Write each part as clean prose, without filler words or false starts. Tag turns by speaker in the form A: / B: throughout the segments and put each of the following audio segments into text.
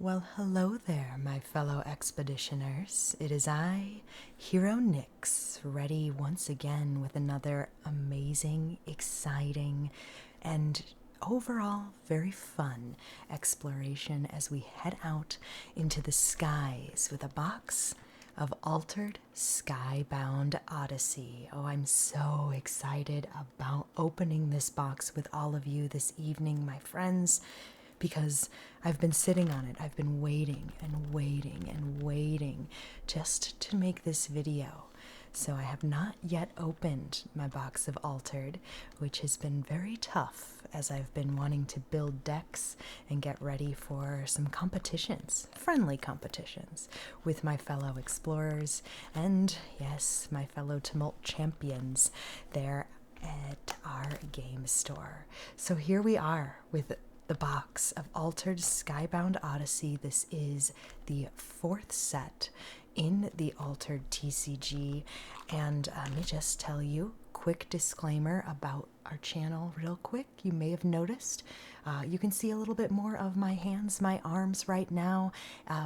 A: Well, hello there, my fellow expeditioners. It is I, Hero Nyx, ready once again with another amazing, exciting, and overall very fun exploration as we head out into the skies with a box of Altered Skybound Odyssey. Oh, I'm so excited about opening this box with all of you this evening, my friends, because I've been sitting on it. I've been waiting and waiting and waiting just to make this video. So I have not yet opened my box of Altered, which has been very tough as I've been wanting to build decks and get ready for some competitions, friendly competitions, with my fellow explorers and, yes, my fellow Tumult champions there at our game store. So here we are with the box of Altered Skybound Odyssey. This is the fourth set in the Altered TCG, and let me just tell you, quick disclaimer about our channel real quick. You may have noticed you can see a little bit more of my hands, my arms right now.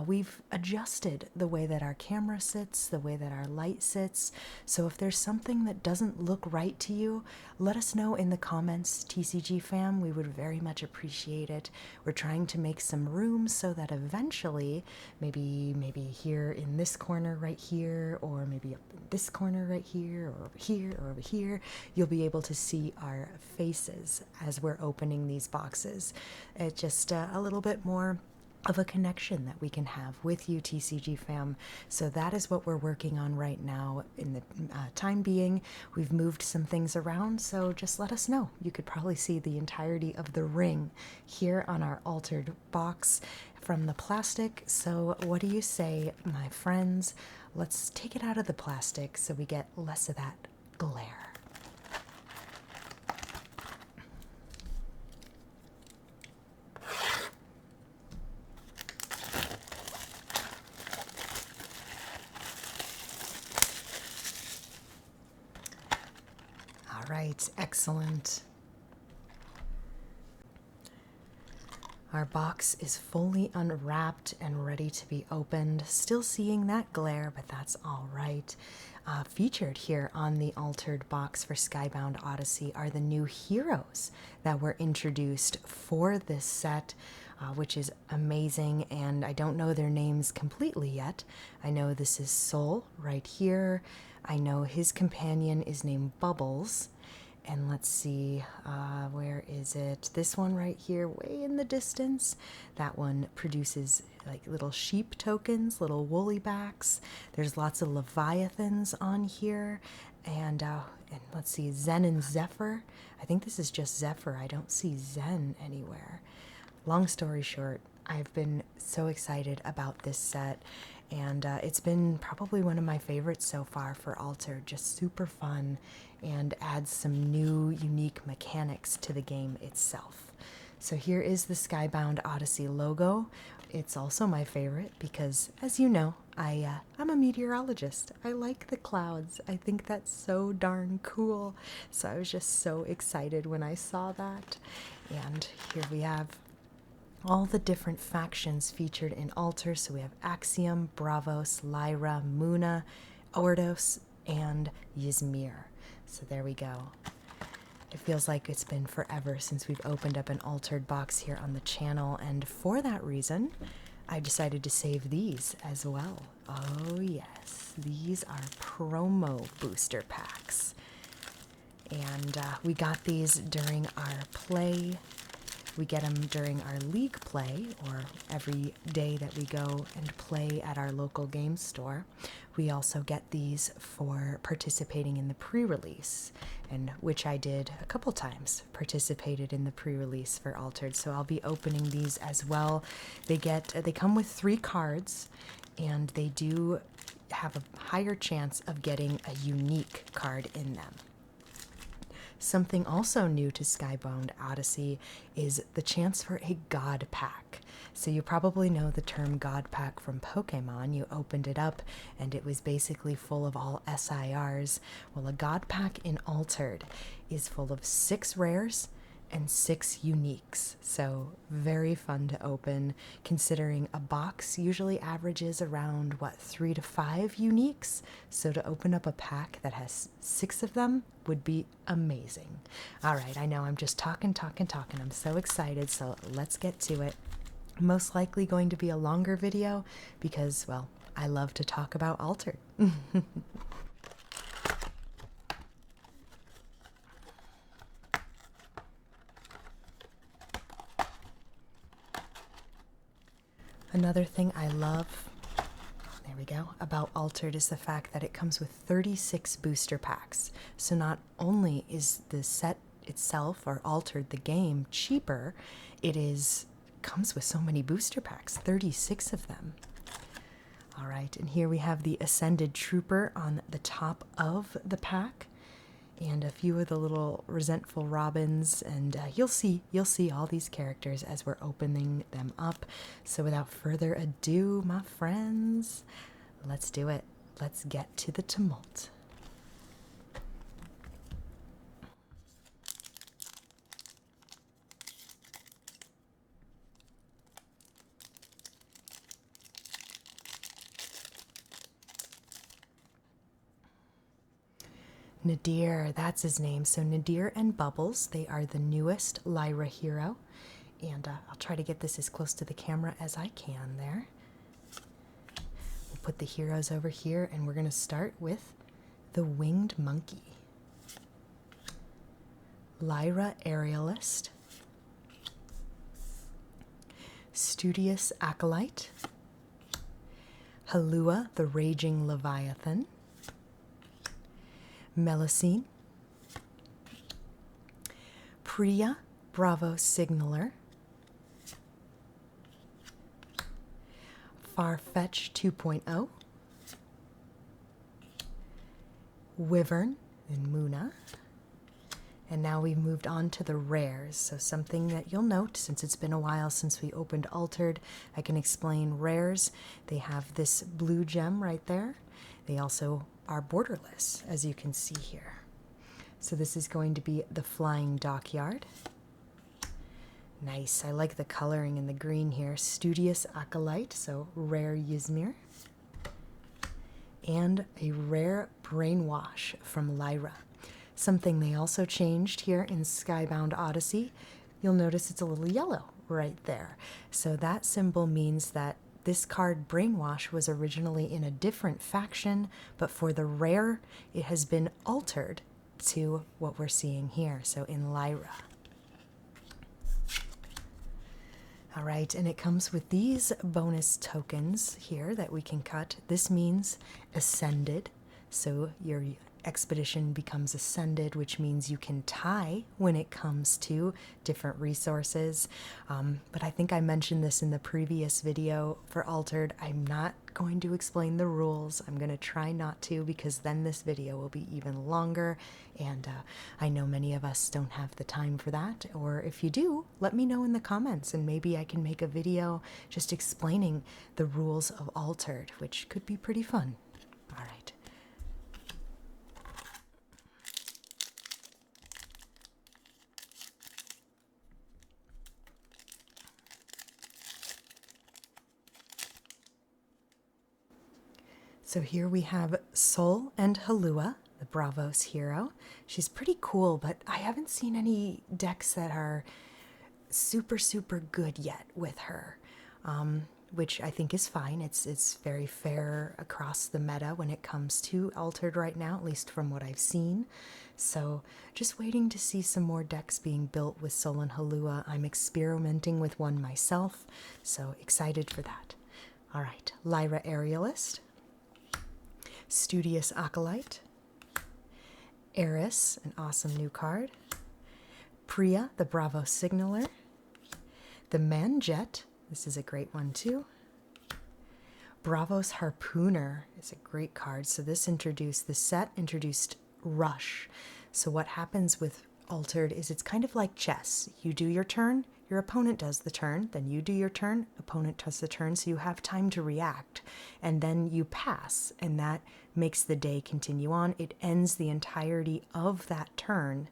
A: We've adjusted the way that our camera sits, the way that our light sits. So if there's something that doesn't look right to you, let us know in the comments, TCG fam. We would very much appreciate it. We're trying to make some room so that eventually, maybe here in this corner right here, or maybe up in this corner right here, or over here, or over here, you'll be able to see our faces as we're opening these boxes. It's just a little bit more of a connection that we can have with you, TCG fam. So that is what we're working on right now. In the time being, we've moved some things around, so just let us know. You could probably see the entirety of the ring here on our Altered box from the plastic. So what do you say, my friends? Let's take it out of the plastic so we get less of that glare. All right, excellent. Our box is fully unwrapped and ready to be opened. Still seeing that glare, but that's all right. Featured here on the Altered box for Skybound Odyssey are the new heroes that were introduced for this set, which is amazing, and I don't know their names completely yet. I know this is Soul right here. I know his companion is named Bubbles. And let's see, where is it? This one right here, way in the distance. That one produces like little sheep tokens, little woolly backs. There's lots of Leviathans on here. And let's see, Zen and Zephyr. I think this is just Zephyr. I don't see Zen anywhere. Long story short, I've been so excited about this set, and it's been probably one of my favorites so far for Altered. Just super fun and adds some new, unique mechanics to the game itself. So here is the Skybound Odyssey logo. It's also my favorite because, as you know, I'm a meteorologist. I like the clouds. I think that's so darn cool. So I was just so excited when I saw that. And here we have all the different factions featured in Alter. So we have Axiom, Bravos, Lyra, Muna, Ordos, and Ysmir. So there we go. It feels like it's been forever since we've opened up an Altered box here on the channel, and for that reason, I decided to save these as well. Oh yes, these are promo booster packs. And we got these during our play. We get them during our league play, or every day that we go and play at our local game store. We also get these for participating in the pre-release, and which I did a couple times, participated in the pre-release for Altered. So I'll be opening these as well. They come with 3 cards, and they do have a higher chance of getting a unique card in them. Something also new to Skybound Odyssey is the chance for a God Pack. So you probably know the term God Pack from Pokemon. You opened it up and it was basically full of all SIRs. Well, a God Pack in Altered is full of 6 rares and 6 uniques. So very fun to open, considering a box usually averages around, what, 3 to 5 uniques? So to open up a pack that has 6 of them would be amazing. All right, I know I'm just talking. I'm so excited, so let's get to it. Most likely going to be a longer video because, well, I love to talk about Altered. Another thing I love, there we go, about Altered is the fact that it comes with 36 booster packs. So not only is the set itself, or Altered the game, cheaper, comes with so many booster packs, 36 of them. All right, and here we have the Ascended Trooper on the top of the pack, and a few of the little resentful robins, and you'll see all these characters as we're opening them up. So without further ado, my friends, let's do it. Let's get to the Tumult. Nadir, that's his name. So Nadir and Bubbles, they are the newest Lyra hero. And I'll try to get this as close to the camera as I can there. We'll put the heroes over here, and we're going to start with the Winged Monkey. Lyra Aerialist. Studious Acolyte. Halua the Raging Leviathan. Melusine, Priya, Bravo Signaler, Farfetch 2.0, Wyvern and Muna. And now we've moved on to the rares. So something that you'll note, since it's been a while since we opened Altered, I can explain rares. They have this blue gem right there. They also are borderless, as you can see here. So this is going to be the Flying Dockyard. Nice, I like the coloring in the green here. Studious Acolyte, so rare Ysmir. And a rare Brainwash from Lyra. Something they also changed here in Skybound Odyssey, you'll notice it's a little yellow right there. So that symbol means that this card, Brainwash, was originally in a different faction, but for the rare, it has been altered to what we're seeing here, so in Lyra. All right, and it comes with these bonus tokens here that we can cut. This means Ascended, so your expedition becomes Ascended, which means you can tie when it comes to different resources. But I think I mentioned this in the previous video for Altered. I'm not going to explain the rules. I'm going to try not to, because then this video will be even longer, and I know many of us don't have the time for that. Or if you do, let me know in the comments, and maybe I can make a video just explaining the rules of Altered, which could be pretty fun. All right. So here we have Sol and Halua, the Bravos hero. She's pretty cool, but I haven't seen any decks that are super good yet with her, which I think is fine. It's very fair across the meta when it comes to Altered right now, at least from what I've seen. So just waiting to see some more decks being built with Sol and Halua. I'm experimenting with one myself, so excited for that. All right, Lyra Aerialist. Studious Acolyte, Eris, an awesome new card, Priya, the Bravo Signaler, the Manjet, this is a great one too, Bravos Harpooner is a great card. So this set introduced Rush. So what happens with Altered is it's kind of like chess. You do your turn, your opponent does the turn, then you do your turn, opponent does the turn, so you have time to react, and then you pass, and that makes the day continue on. It ends the entirety of that turn,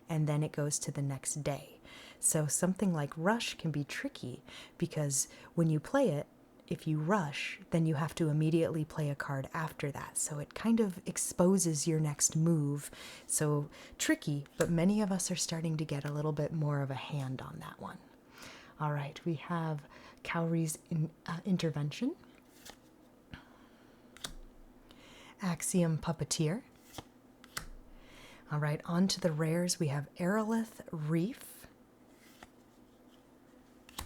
A: and then it goes to the next day. So something like Rush can be tricky because when you play it, if you rush, then you have to immediately play a card after that. So it kind of exposes your next move. So tricky, but many of us are starting to get a little bit more of a hand on that one. All right, we have Cowrie's Intervention, Axiom Puppeteer. All right, on to the rares. We have Aerolith Reef.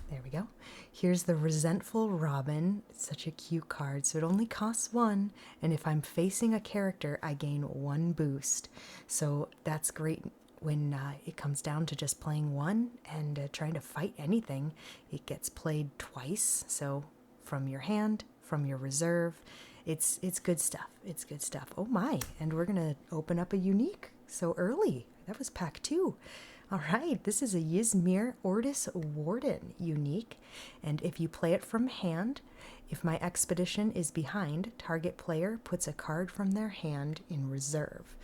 A: There we go. Here's the Resentful Robin. It's such a cute card. So it only costs 1, and if I'm facing a character, I gain 1 boost. So that's great when it comes down to just playing 1 and trying to fight anything. It gets played twice. So from your hand, from your reserve, it's good stuff. It's good stuff. Oh my! And we're gonna open up a unique so early. That was pack 2. All right, this is a Ysmir Ortis Warden unique, and if you play it from hand, if my expedition is behind, target player puts a card from their hand in reserve.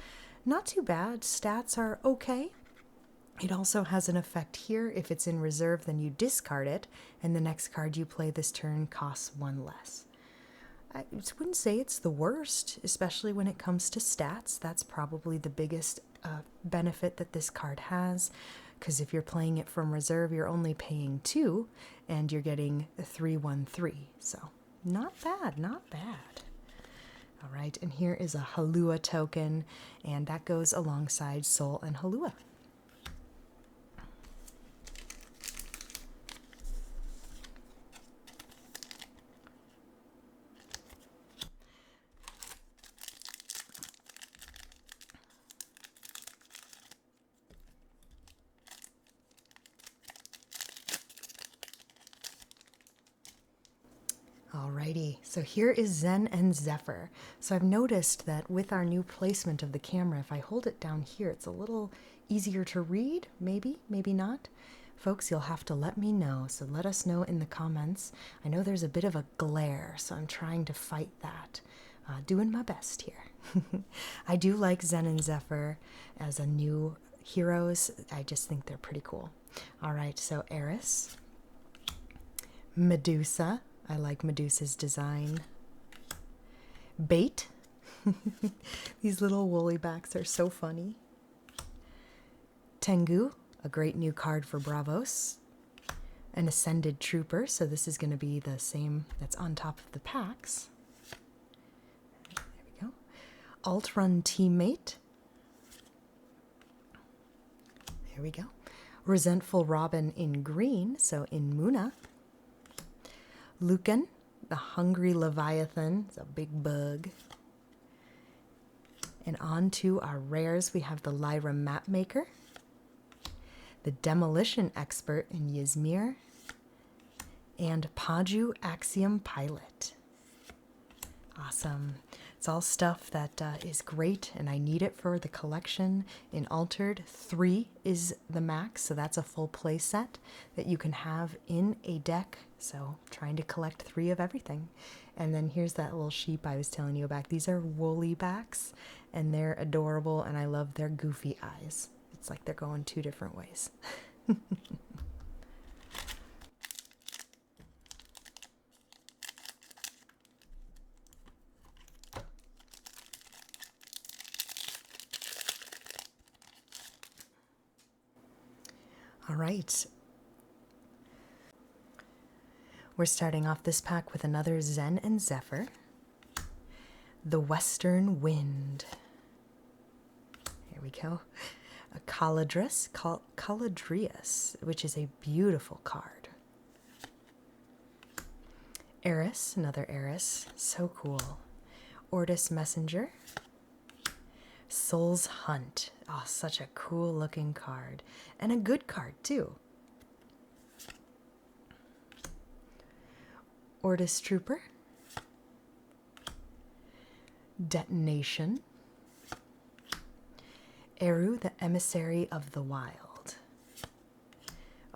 A: Not too bad, stats are okay. It also has an effect here. If it's in reserve, then you discard it, and the next card you play this turn costs 1 less. I wouldn't say it's the worst, especially when it comes to stats. That's probably the biggest benefit that this card has, because if you're playing it from reserve, you're only paying 2, and you're getting a 3/1/3. So not bad, not bad. All right, and here is a Halua token, and that goes alongside Soul and Halua. Alrighty, so here is Zen and Zephyr. So I've noticed that with our new placement of the camera, if I hold it down here, it's a little easier to read, maybe, maybe not. Folks, you'll have to let me know, so let us know in the comments. I know there's a bit of a glare, so I'm trying to fight that. Doing my best here. I do like Zen and Zephyr as a new heroes. I just think they're pretty cool. Alright, so Eris, Medusa. I like Medusa's design. Bait. These little woolly backs are so funny. Tengu, a great new card for Bravos. An Ascended Trooper, so this is going to be the same that's on top of the packs. There we go. Alt-Run Teammate. There we go. Resentful Robin in green, so in Muna. Lucan, the Hungry Leviathan, it's a big bug. And on to our rares, we have the Lyra Mapmaker, the Demolition Expert in Ysmir, and Paju Axiom Pilot. Awesome. It's all stuff that is great, and I need it for the collection. In Altered, 3 is the max, so that's a full play set that you can have in a deck. So trying to collect 3 of everything. And then here's that little sheep I was telling you about. These are woolly backs, and they're adorable, and I love their goofy eyes. It's like they're going 2 different ways. All right. We're starting off this pack with another Zen and Zephyr. The Western Wind. Here we go. A Caladrius, which is a beautiful card. Eris, another Eris. So cool. Ortis Messenger. Soul's Hunt. Oh, such a cool looking card. And a good card, too. Ortis Trooper. Detonation. Eru, the Emissary of the Wild.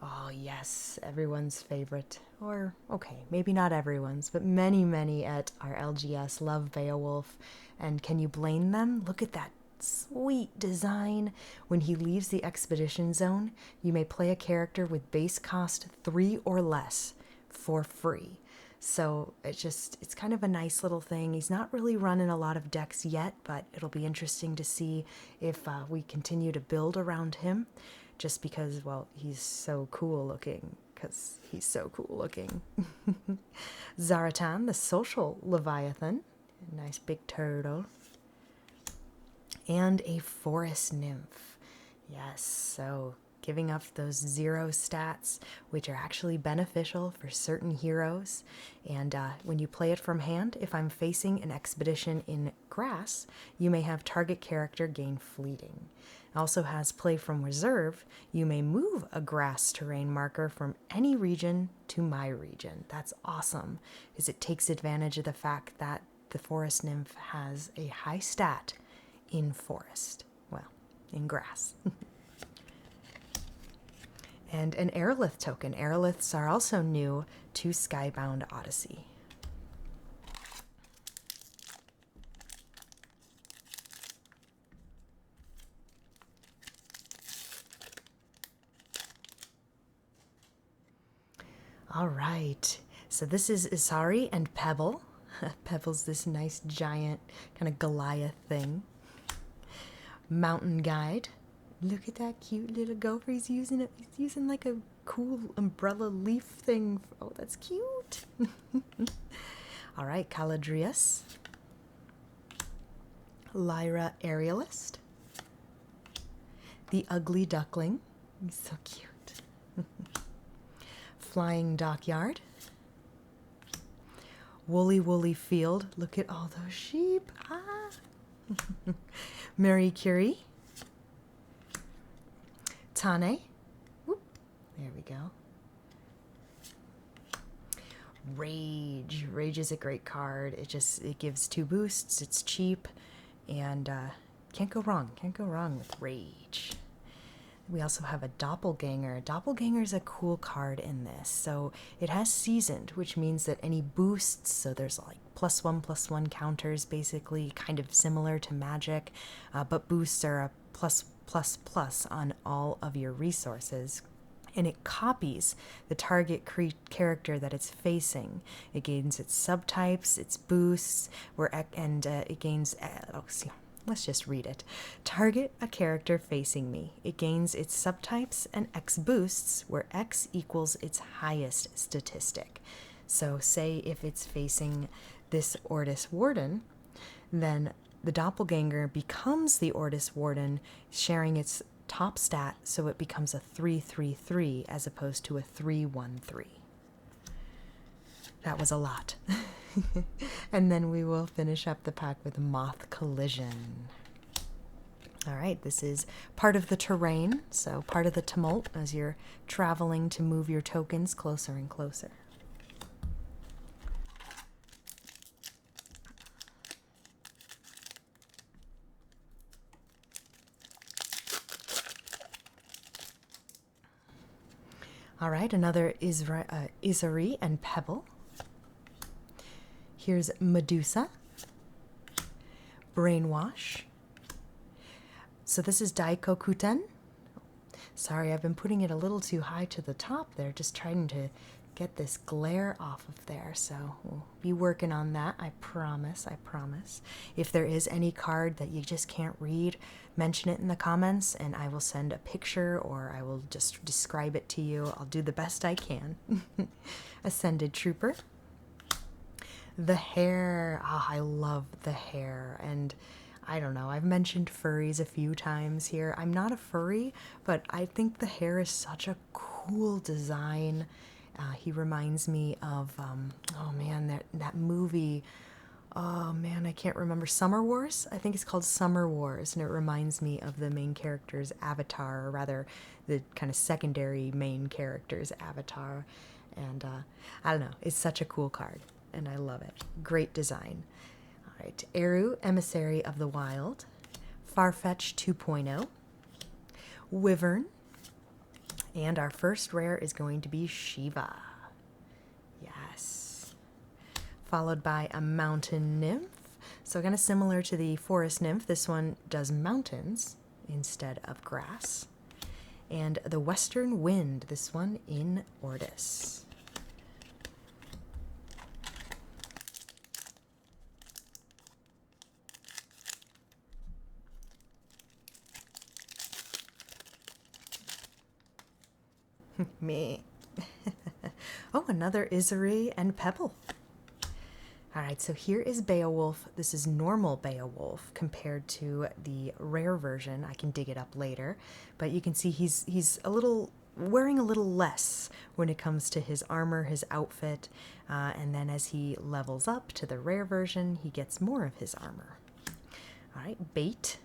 A: Oh, yes, everyone's favorite. Or, okay, maybe not everyone's, but many, many at our LGS love Beowulf. And can you blame them? Look at that Sweet design. When he leaves the expedition zone, you may play a character with base cost 3 or less for free. So it's kind of a nice little thing. He's not really running a lot of decks yet, but it'll be interesting to see if we continue to build around him, just because, well, he's so cool looking. Zaratan, the social Leviathan. Nice big turtle. And a forest nymph. Yes, so giving up those 0 stats, which are actually beneficial for certain heroes. And when you play it from hand, if I'm facing an expedition in grass, you may have target character gain fleeting. It also has play from reserve. You may move a grass terrain marker from any region to my region. That's awesome, because it takes advantage of the fact that the forest nymph has a high stat in forest. Well, in grass. And an aerolith token. Aeroliths are also new to Skybound Odyssey. All right, so this is Isari and Pebble. Pebble's this nice giant kind of Goliath thing. Mountain Guide. Look at that cute little gopher. He's using it. He's using like a cool umbrella leaf thing. Oh, that's cute. All right, Caladrius. Lyra Aerialist. The Ugly Duckling. He's so cute. Flying Dockyard. Woolly Field. Look at all those sheep. Ah. Mary Curie. Tane. Whoop. There we go. Rage. Rage is a great card. It gives 2 boosts. It's cheap, and can't go wrong. Can't go wrong with Rage. We also have a Doppelganger. Doppelganger is a cool card in this. So it has Seasoned, which means that any boosts, so there's like +1/+1 counters, basically kind of similar to Magic, but boosts are a +++ on all of your resources. And it copies the target character that it's facing. It gains its subtypes, its boosts, it gains... let's just read it. Target a character facing me. It gains its subtypes and X boosts, where X equals its highest statistic. So say if it's facing this Ortis Warden, then the Doppelganger becomes the Ortis Warden, sharing its top stat, so it becomes a 3/3/3 as opposed to a 3/1/3. That was a lot. And then we will finish up the pack with Moth Collision. All right, this is part of the terrain, so part of the tumult as you're traveling to move your tokens closer and closer. All right, another Isari and Pebble. Here's Medusa. Brainwash. So this is Daikokuten. Sorry, I've been putting it a little too high to the top there, just trying to get this glare off of there. So we'll be working on that, I promise. If there is any card that you just can't read, mention it in the comments and I will send a picture or I will just describe it to you. I'll do the best I can. Ascended Trooper. The hair. I love the hair. And I don't know, I've mentioned furries a few times here. I'm not a furry, but I think the hair is such a cool design. He reminds me of, oh man, that movie, oh man, I can't remember, Summer Wars? I think it's called Summer Wars, and it reminds me of the main character's avatar, or rather, the kind of secondary main character's avatar. And I don't know, it's such a cool card, and I love it. Great design. All right, Eru, Emissary of the Wild. Farfetch 2.0. Wyvern. And our first rare is going to be Shiva. Yes. Followed by a Mountain Nymph. So kind of similar to the forest nymph, this one does mountains instead of grass. And the western wind, this one in Ortis. Me. Oh, another Izuri and Pebble. All right, so here is Beowulf. This is normal Beowulf compared to the rare version. I can dig it up later, but you can see he's a little wearing a little less when it comes to his armor, his outfit, and then as he levels up to the rare version, he gets more of his armor. All right, Bait,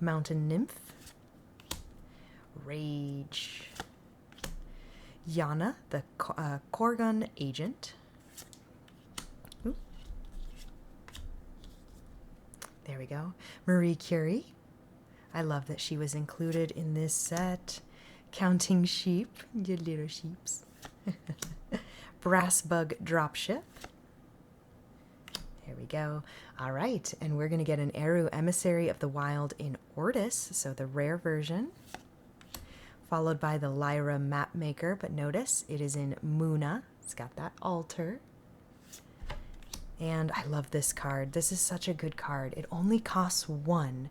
A: Mountain Nymph, Rage, Yana, the Korgun agent. Ooh. There we go. Marie Curie. I love that she was included in this set. Counting Sheep, you little sheeps. Brassbug Dropship. There we go. All right, and we're going to get an Eru Emissary of the Wild in Ortis, so the rare version. Followed by the Lyra Mapmaker, but notice it is in Muna. It's got that altar. And I love this card. This is such a good card. It only costs 1.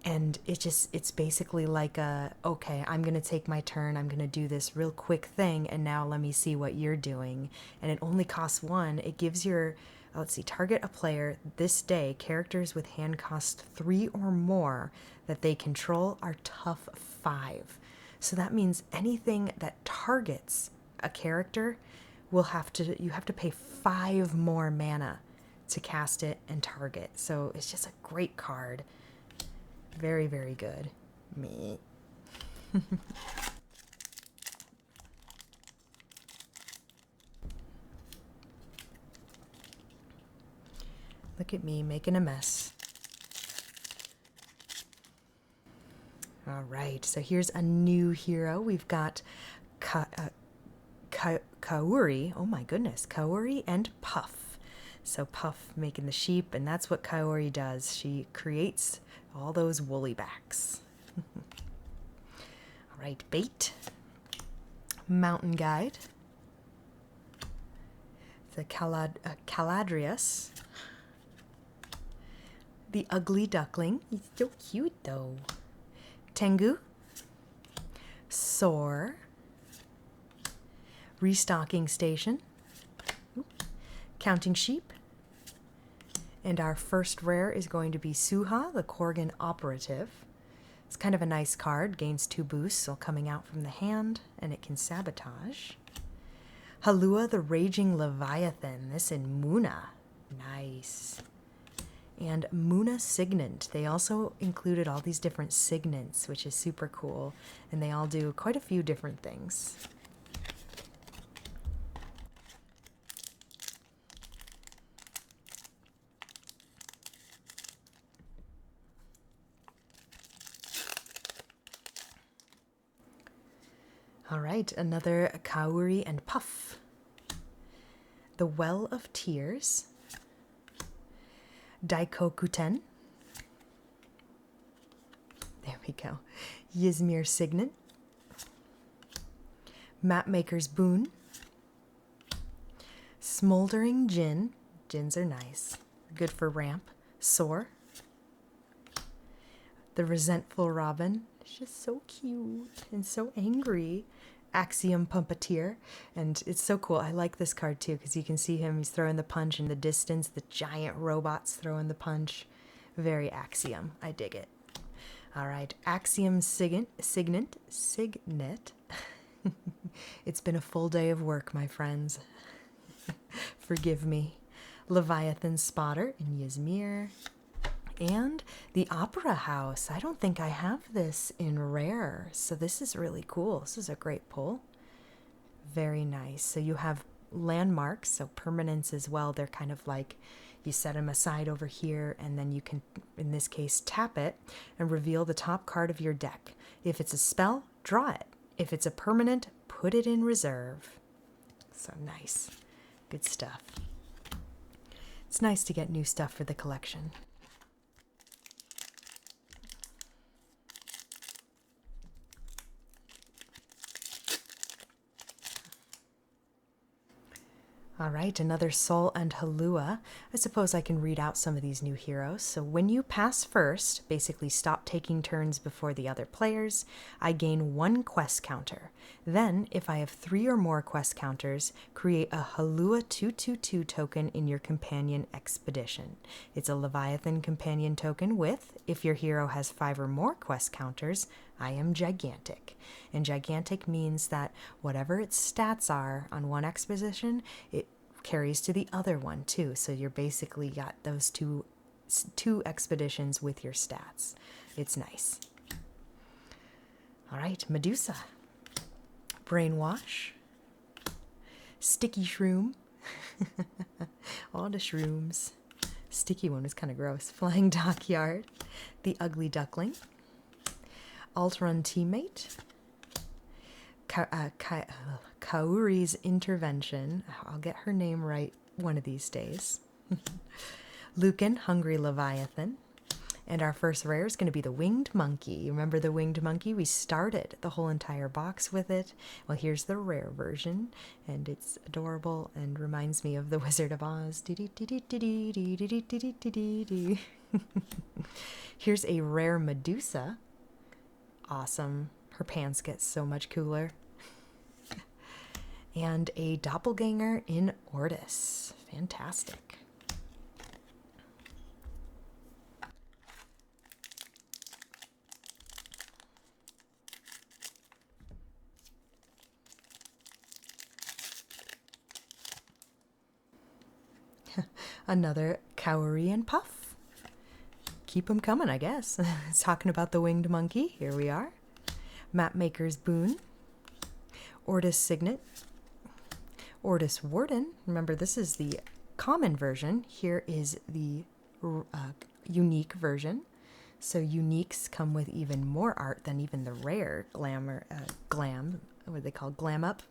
A: And it's basically like okay, I'm going to take my turn. I'm going to do this real quick thing. And now let me see what you're doing. And it only costs 1. It gives your, let's see, target a player this day. Characters with hand cost 3 or more that they control are tough 5. So that means anything that targets a character you have to pay 5 more mana to cast it and target. So it's just a great card. Very, very good. Me. Look at me making a mess. All right, so here's a new hero. We've got Kaori. Oh my goodness, Kaori and Puff. So Puff making the sheep, and that's what Kaori does. She creates all those woolly backs. All right, Bait. Mountain Guide. The Caladrius. The Ugly Duckling. He's so cute though. Tengu, Soar, Restocking Station, Counting Sheep, and our first rare is going to be Suha, the Korgan Operative. It's kind of a nice card, gains 2 boosts while coming out from the hand, and it can sabotage. Halua, the Raging Leviathan, this in Muna. Nice. And Muna Signant. They also included all these different signants, which is super cool. And they all do quite a few different things. All right, another Kaori and Puff. The Well of Tears. Daikokuten. There we go. Ysmir Signet. Mapmaker's Boon. Smoldering Djinn. Djinns are nice. Good for ramp. Soar. The Resentful Robin. It's just so cute and so angry. Axiom Pumpeteer, and it's so cool. I like this card too because you can see him, he's throwing the punch in the distance, the giant robots throwing the punch. Very Axiom. I dig it. All right, Axiom Signet. It's been a full day of work, my friends. Forgive me. Leviathan Spotter in Ysmir. And the Opera House. I don't think I have this in rare, so this is really cool. This is a great pull. Very nice. So you have landmarks, so permanents as well. They're kind of like you set them aside over here, and then you can, in this case, tap it and reveal the top card of your deck. If it's a spell, draw it. If it's a permanent, put it in reserve. So nice. Good stuff. It's nice to get new stuff for the collection. All right, another Soul and Halua. I suppose I can read out some of these new heroes. So when you pass first, basically stop taking turns before the other players, I gain 1 quest counter. Then, if I have 3 or more quest counters, create a Halua 2/2/2 token in your companion expedition. It's a Leviathan companion token with, if your hero has 5 or more quest counters, I am gigantic. And gigantic means that whatever its stats are on one expedition, it carries to the other one too. So you're basically got those two expeditions with your stats. It's nice. All right, Medusa. Brainwash. Sticky Shroom. All the shrooms. Sticky one was kind of gross. Flying Dockyard. The Ugly Duckling. Alt-Run Teammate. Kaori's Intervention. I'll get her name right one of these days. Lucan, Hungry Leviathan. And our first rare is going to be the Winged Monkey. You remember the Winged Monkey? We started the whole entire box with it. Well, here's the rare version, and it's adorable and reminds me of the Wizard of Oz. Here's a rare Medusa. Awesome. Her pants get so much cooler. And a doppelganger in Ortis. Fantastic. Another Kaori and Puff. Keep them coming, I guess. It's talking about the Winged Monkey. Here we are. Mapmaker's Boon. Ortis Signet. Ortis Warden. Remember, this is the common version. Here is the unique version. So uniques come with even more art than even the rare glam. What do they call glam up?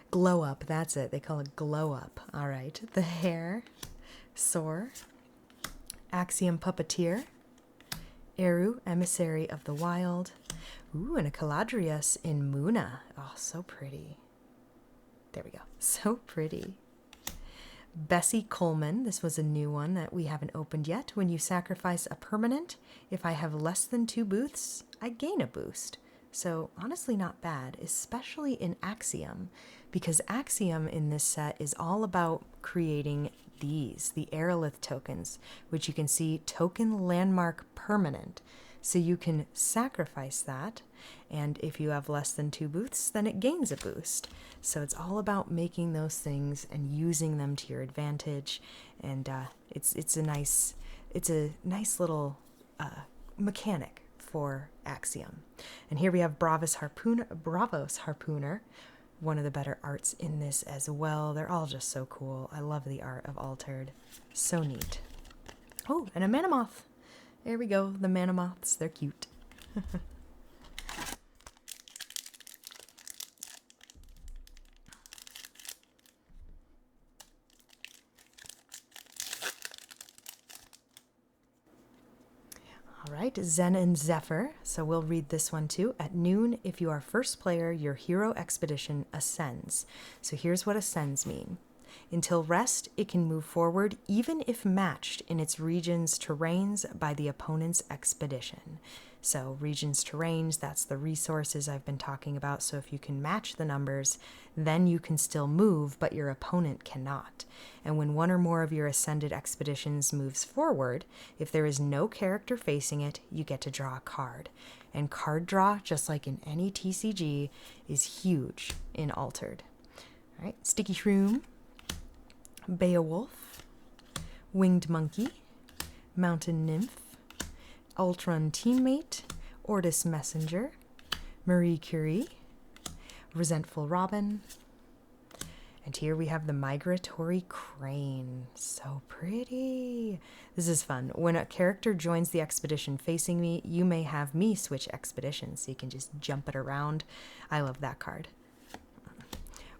A: Glow up, that's it. They call it glow up. All right. The Hair. Soar. Axiom Puppeteer. Eru, Emissary of the Wild. Ooh, and a Caladrius in Muna. Oh, so pretty. There we go. So pretty. Bessie Coleman. This was a new one that we haven't opened yet. When you sacrifice a permanent, if I have less than 2 boosts, I gain a boost. So honestly not bad, especially in Axiom, because Axiom in this set is all about creating these, the Aerolith tokens, which you can see token landmark permanent. So you can sacrifice that, and if you have less than 2 boosts, then it gains a boost. So it's all about making those things and using them to your advantage, and it's a nice little mechanic for Axiom. And here we have Bravos Harpooner, one of the better arts in this as well. They're all just so cool. I love the art of Altered. So neat. Oh, and a Manamoth. There we go, the Manamoths. They're cute. All right, Zen and Zephyr. So we'll read this one too. At noon, if you are first player, your hero expedition ascends. So here's what ascends mean. Until rest, it can move forward even if matched in its region's terrains by the opponent's expedition. So regions, terrains, that's the resources I've been talking about. So if you can match the numbers, then you can still move, but your opponent cannot. And when one or more of your ascended expeditions moves forward, if there is no character facing it, you get to draw a card. And card draw, just like in any TCG, is huge in Altered. All right, Sticky Shroom. Beowulf, Winged Monkey, Mountain Nymph, Ultron Teammate, Ortis Messenger, Marie Curie, Resentful Robin, and here we have the Migratory Crane. So pretty. This is fun. When a character joins the expedition facing me, you may have me switch expeditions, so you can just jump it around. I love that card.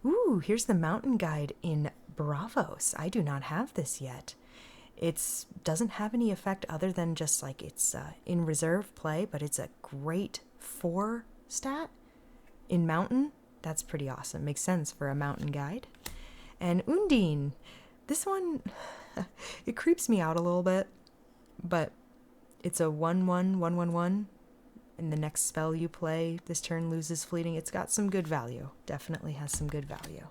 A: Ooh, here's the Mountain Guide in Bravos. I do not have this yet. It doesn't have any effect other than just like it's in reserve play, but it's a great 4 stat in Mountain. That's pretty awesome. Makes sense for a Mountain guide. And Undine. This one, it creeps me out a little bit, but it's a 1/1, 1/1/1. And the next spell you play this turn loses fleeting. It's got some good value. Definitely has some good value.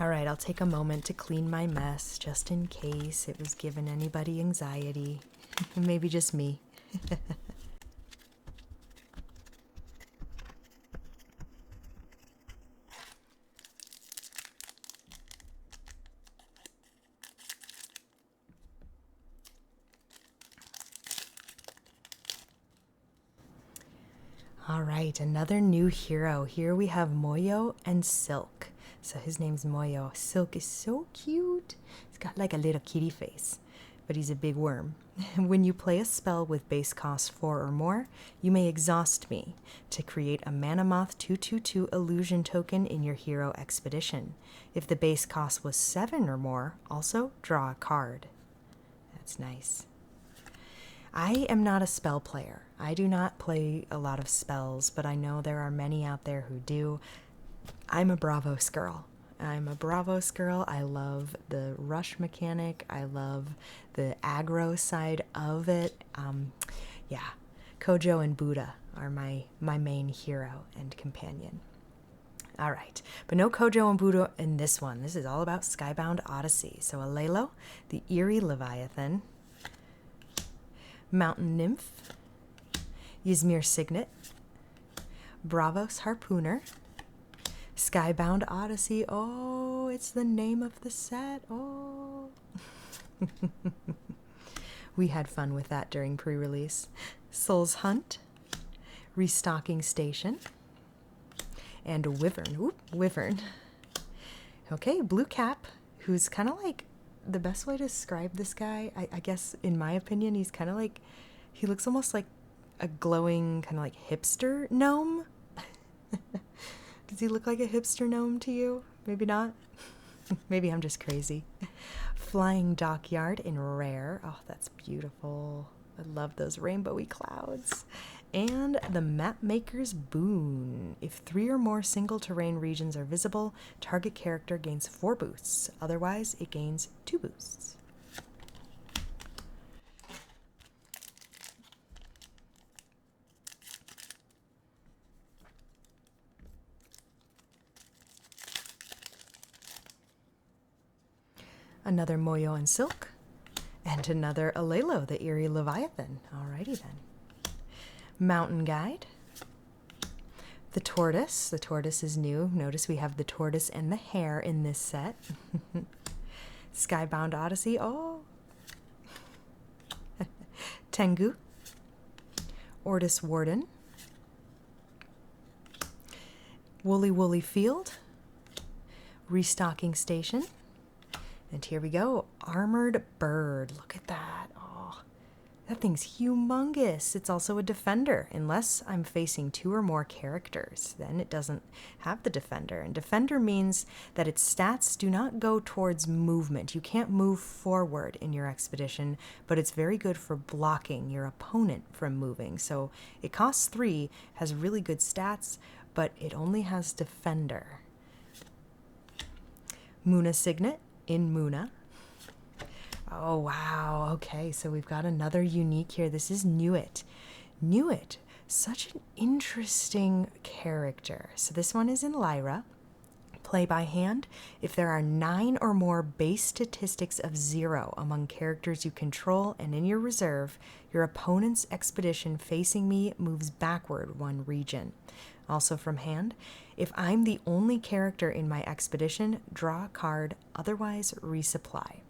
A: All right, I'll take a moment to clean my mess just in case it was giving anybody anxiety. Maybe just me. All right, another new hero. Here we have Moyo and Silk. So his name's Moyo. Silk is so cute. He's got like a little kitty face, but he's a big worm. When you play a spell with base cost 4 or more, you may exhaust me to create a Mana Moth 2/2/2 illusion token in your hero expedition. If the base cost was 7 or more, also draw a card. That's nice. I am not a spell player. I do not play a lot of spells, but I know there are many out there who do. I'm a Bravos girl. I love the rush mechanic. I love the aggro side of it. Kojo and Buddha are my main hero and companion. All right, but no Kojo and Buddha in this one. This is all about Skybound Odyssey. So Alelo, the Eerie Leviathan, Mountain Nymph, Ysmir Signet, Bravos Harpooner, Skybound Odyssey. Oh, it's the name of the set. Oh. We had fun with that during pre-release. Soul's Hunt, Restocking Station, and Wyvern. Oop, Wyvern. Okay, Blue Cap, who's kind of like, the best way to describe this guy, I guess, in my opinion, he's kind of like, he looks almost like a glowing kind of like hipster gnome. Does he look like a hipster gnome to you? Maybe not. Maybe I'm just crazy. Flying Dockyard in rare. Oh, that's beautiful. I love those rainbowy clouds. And the Mapmaker's Boon. If 3 or more single terrain regions are visible, target character gains 4 boosts. Otherwise, it gains 2 boosts. Another Moyo and Silk, and another Alelo, the Eerie Leviathan. Alrighty then. Mountain Guide. The Tortoise. The Tortoise is new. Notice we have the tortoise and the hare in this set. Skybound Odyssey. Oh. Tengu. Ortis Warden. Woolly Woolly Field. Restocking Station. And here we go, Armored Bird. Look at that. Oh, that thing's humongous. It's also a defender, unless I'm facing 2 or more characters. Then it doesn't have the defender. And defender means that its stats do not go towards movement. You can't move forward in your expedition, but it's very good for blocking your opponent from moving. So it costs 3, has really good stats, but it only has defender. Muna Signet. In Muna. Oh, wow. Okay, so we've got another unique here. This is Nuit. Nuit, such an interesting character. So this one is in Lyra. Play by hand. If there are 9 or more base statistics of 0 among characters you control and in your reserve, your opponent's expedition facing me moves backward 1 region. Also from hand, if I'm the only character in my expedition, draw a card, otherwise resupply.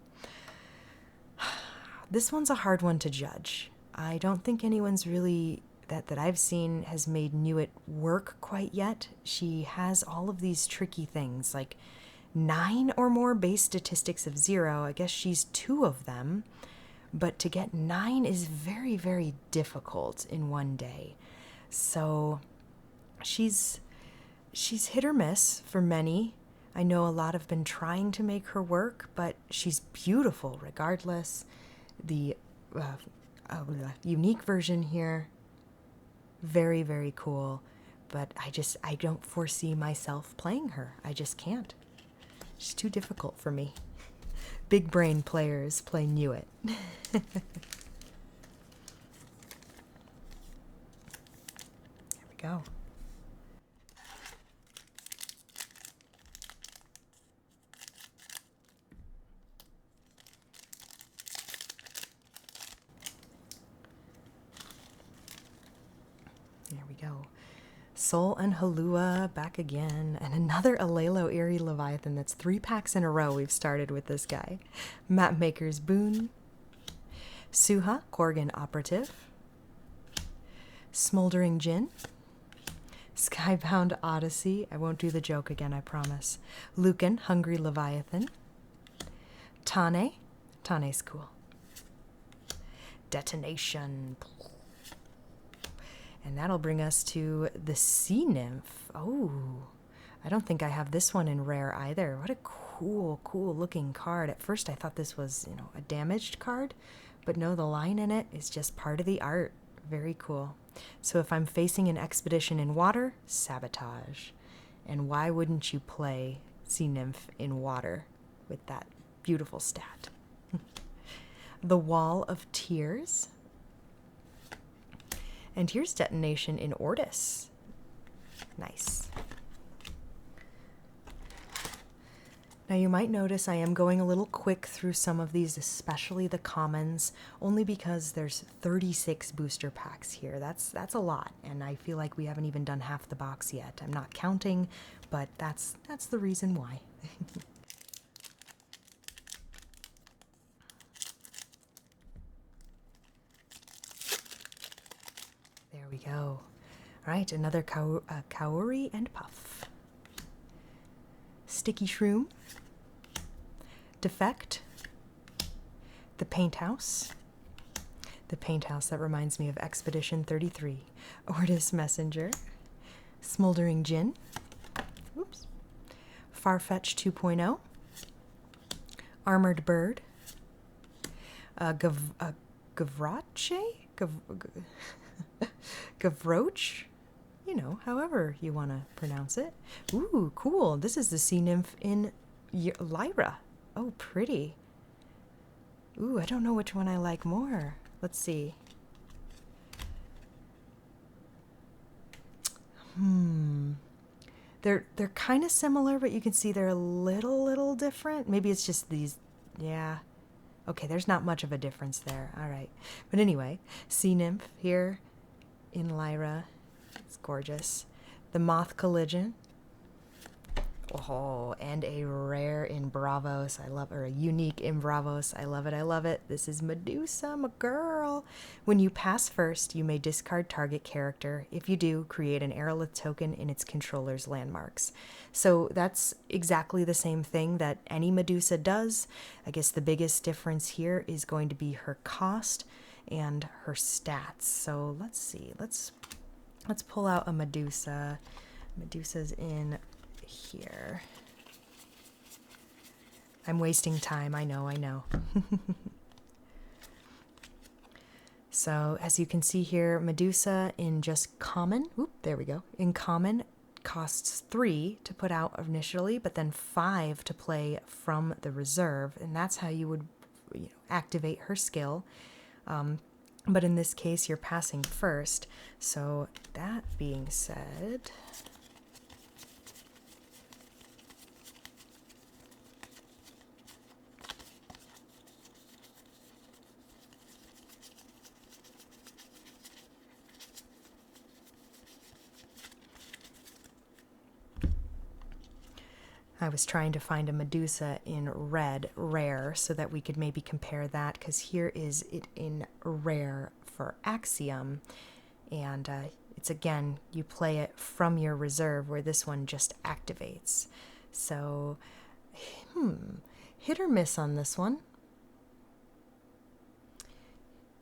A: This one's a hard one to judge. I don't think anyone's really, that I've seen, has made Nuit work quite yet. She has all of these tricky things, like 9 or more base statistics of 0. I guess she's 2 of them, but to get 9 is very, very difficult in one day. So she's hit or miss for many. I know a lot have been trying to make her work, but she's beautiful regardless. The unique version here, very, very cool. But I don't foresee myself playing her. I just can't. She's too difficult for me. Big brain players play Knew It. There we go. There we go. Soul and Halua back again. And another Alelo Eerie Leviathan. That's 3 packs in a row we've started with this guy. Mapmaker's Boon. Suha, Korgan Operative. Smoldering Jinn. Skybound Odyssey. I won't do the joke again, I promise. Lucan, Hungry Leviathan. Tane. Tane's cool. Detonation. And that'll bring us to the Sea Nymph. Oh, I don't think I have this one in rare either. What a cool, cool looking card. At first I thought this was, a damaged card, but no, the line in it is just part of the art. Very cool. So if I'm facing an expedition in water, sabotage. And why wouldn't you play Sea Nymph in water with that beautiful stat? The Wall of Tears. And here's Detonation in Ortis. Nice. Now you might notice I am going a little quick through some of these, especially the commons, only because there's 36 booster packs here. That's a lot, and I feel like we haven't even done half the box yet. I'm not counting, but that's the reason why. There we go. All right, another Kaori and Puff. Sticky Shroom. Defect. The Paint House. The Paint House, that reminds me of Expedition 33. Ortis Messenger. Smoldering Jinn. Oops. Farfetch 2.0. Armored Bird. Gavroche? Gavroche? However you want to pronounce it. Ooh, cool. This is the Sea Nymph in Lyra. Oh, pretty. Ooh, I don't know which one I like more. Let's see. They're kind of similar, but you can see they're a little different. Maybe it's just these. Yeah. Okay, there's not much of a difference there. All right. But anyway, Sea Nymph here in Lyra. It's gorgeous. The Moth Collision. Oh, and a rare in Bravos. Or a unique in Bravos. I love it. I love it. This is Medusa, my girl. When you pass first, you may discard target character. If you do, create an Aerolith token in its controller's landmarks. So that's exactly the same thing that any Medusa does. I guess the biggest difference here is going to be her cost and her stats. So let's see. Let's pull out a Medusa. Medusa's in here. I'm wasting time. I know. So as you can see here, Medusa in just common. Oop, there we go. In common costs 3 to put out initially, but then 5 to play from the reserve, and that's how you would activate her skill. But in this case, you're passing first. So that being said, I was trying to find a Medusa in red, rare, so that we could maybe compare that, because here is it in rare for Axiom, and it's again, you play it from your reserve, where this one just activates. So, hit or miss on this one.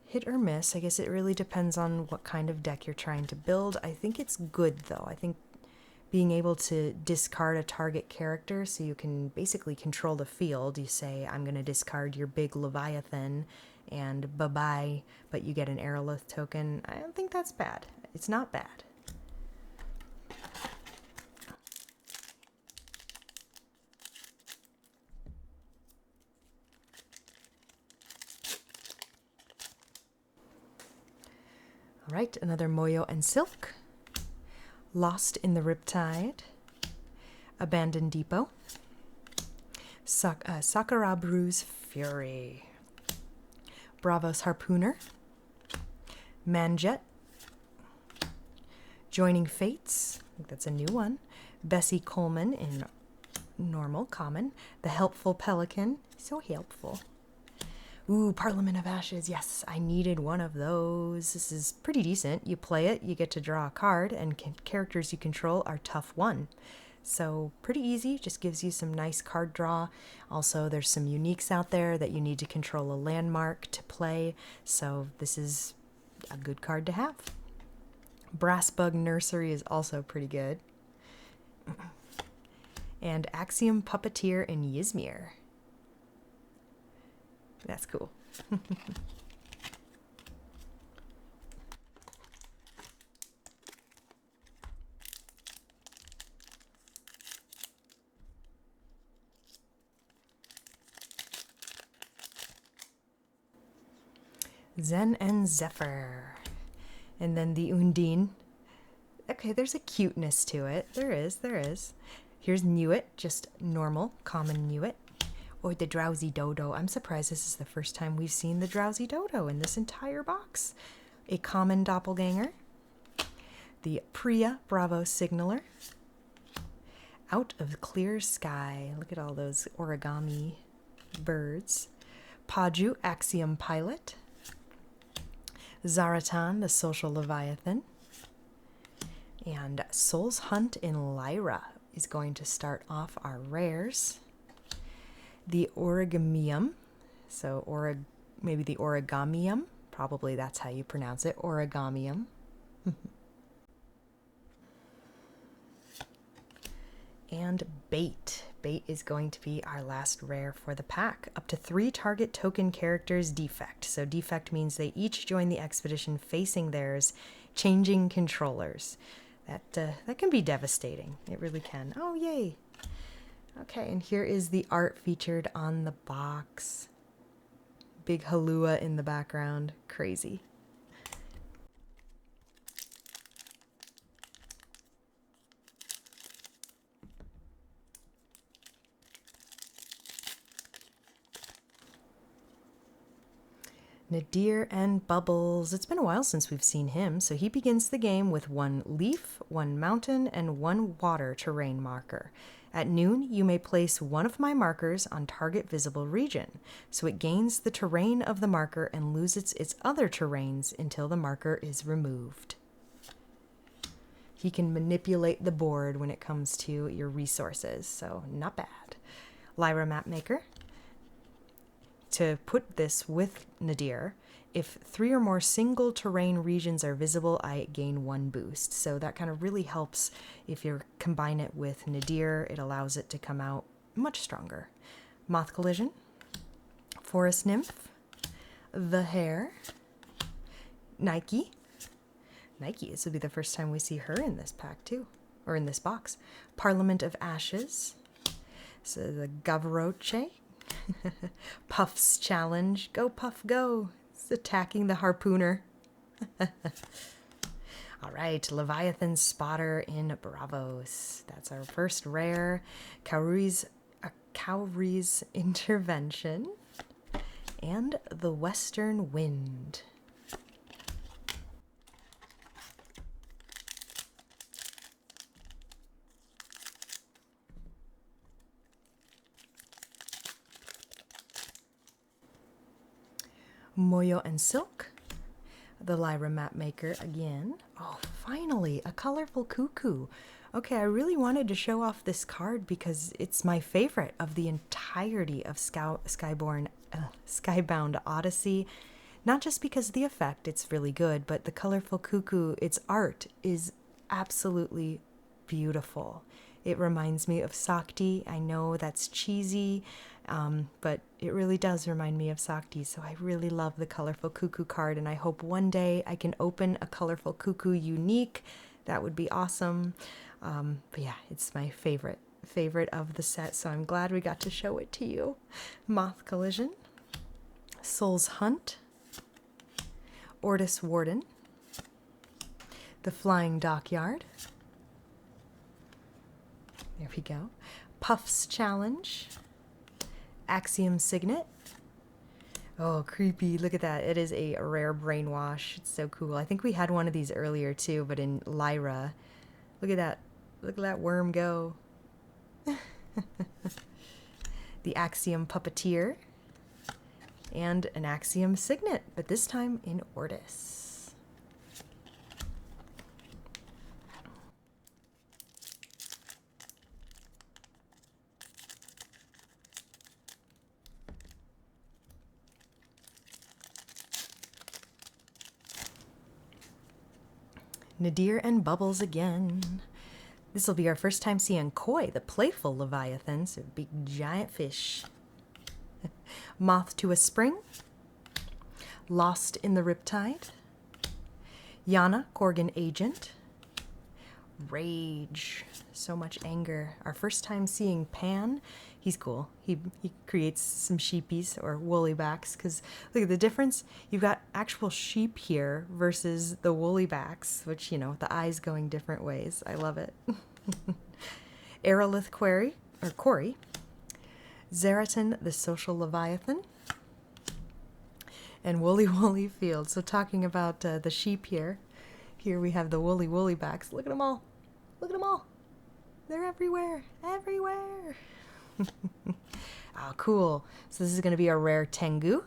A: Hit or miss. I guess it really depends on what kind of deck you're trying to build. I think it's good, though. I think being able to discard a target character so you can basically control the field. You say, I'm going to discard your big Leviathan and bye-bye, but you get an Aerolith token. I don't think that's bad. It's not bad. All right, another Moyo and Silk. Lost in the Riptide. Abandoned Depot. Sakurabru's Fury. Bravos Harpooner. Manjet. Joining Fates. I think that's a new one. Bessie Coleman in normal, common. The Helpful Pelican. So helpful. Ooh, Parliament of Ashes. Yes, I needed one of those. This is pretty decent. You play it, you get to draw a card, and characters you control are tough 1. So pretty easy, just gives you some nice card draw. Also, there's some uniques out there that you need to control a landmark to play. So this is a good card to have. Brassbug Nursery is also pretty good. And Axiom Puppeteer in Ysmir. That's cool. Zen and Zephyr. And then the Undine. Okay, there's a cuteness to it. There is. Here's Nuit, just normal, common Nuit. Or the Drowsy Dodo. I'm surprised this is the first time we've seen the Drowsy Dodo in this entire box. A common doppelganger. The Priya Bravo Signaler. Out of Clear Sky. Look at all those origami birds. Paju Axiom Pilot. Zaratan, the Social Leviathan. And Soul's Hunt in Lyra is going to start off our rares. The Origamium, so maybe the Origamium, probably that's how you pronounce it, Origamium. And Bait. Bait is going to be our last rare for the pack. Up to 3 target token characters defect. So defect means they each join the expedition facing theirs, changing controllers. That can be devastating. It really can. Oh, yay. Okay, and here is the art featured on the box. Big Halua in the background. Crazy. Nadir and Bubbles. It's been a while since we've seen him, so he begins the game with 1 leaf, 1 mountain, and 1 water terrain marker. At noon, you may place one of my markers on target visible region, so it gains the terrain of the marker and loses its other terrains until the marker is removed. He can manipulate the board when it comes to your resources, so not bad. Lyra Mapmaker. To put this with Nadir, if 3 or more single terrain regions are visible, I gain 1 boost. So that kind of really helps if you combine it with Nadir. It allows it to come out much stronger. Moth Collision, Forest Nymph, The Hare, Nike. This will be the first time we see her in this pack too, or in this box. Parliament of Ashes, so the Gavroche. Puff's Challenge. Go, Puff, go. It's attacking the harpooner. All right, Leviathan Spotter in Bravos. That's our first rare. Kauri's Intervention. And the Western Wind. Moyo and Silk, the Lyra Mapmaker again. Oh, finally, a colorful cuckoo. Okay, I really wanted to show off this card because it's my favorite of the entirety of Skybound Odyssey. Not just because of the effect, it's really good, but the colorful cuckoo, its art is absolutely beautiful. It reminds me of Sakti. I know that's cheesy, but it really does remind me of Sakti. So I really love the Colorful Cuckoo card, and I hope one day I can open a Colorful Cuckoo unique. That would be awesome. But yeah, it's my favorite of the set, so I'm glad we got to show it to you. Moth Collision, Soul's Hunt, Ortis Warden, the Flying Dockyard. There we go. Puff's Challenge, Axiom Signet. Oh, creepy. Look at that. It is a rare Brainwash. It's so cool. I think we had one of these earlier too, but in Lyra. Look at that. Look at that worm go. The Axiom Puppeteer. And an Axiom Signet, but this time in Ortis. Nadir and Bubbles again. This will be our first time seeing Koi, the playful Leviathan, so big giant fish. Moth to a Spring, Lost in the Riptide, Yana, Korgan Agent, Rage, so much anger. Our first time seeing Pan. He's cool. He creates some sheepies or woolly backs, because look at the difference. You've got actual sheep here versus the woolly backs, which, you know, the eyes going different ways. I love it. Aerolith Quarry, Zeratin, the Social Leviathan, and Woolly Field. So talking about the sheep here we have the woolly backs. Look at them all. Look at them all. They're everywhere. Everywhere. Oh, cool. So this is going to be a rare Tengu.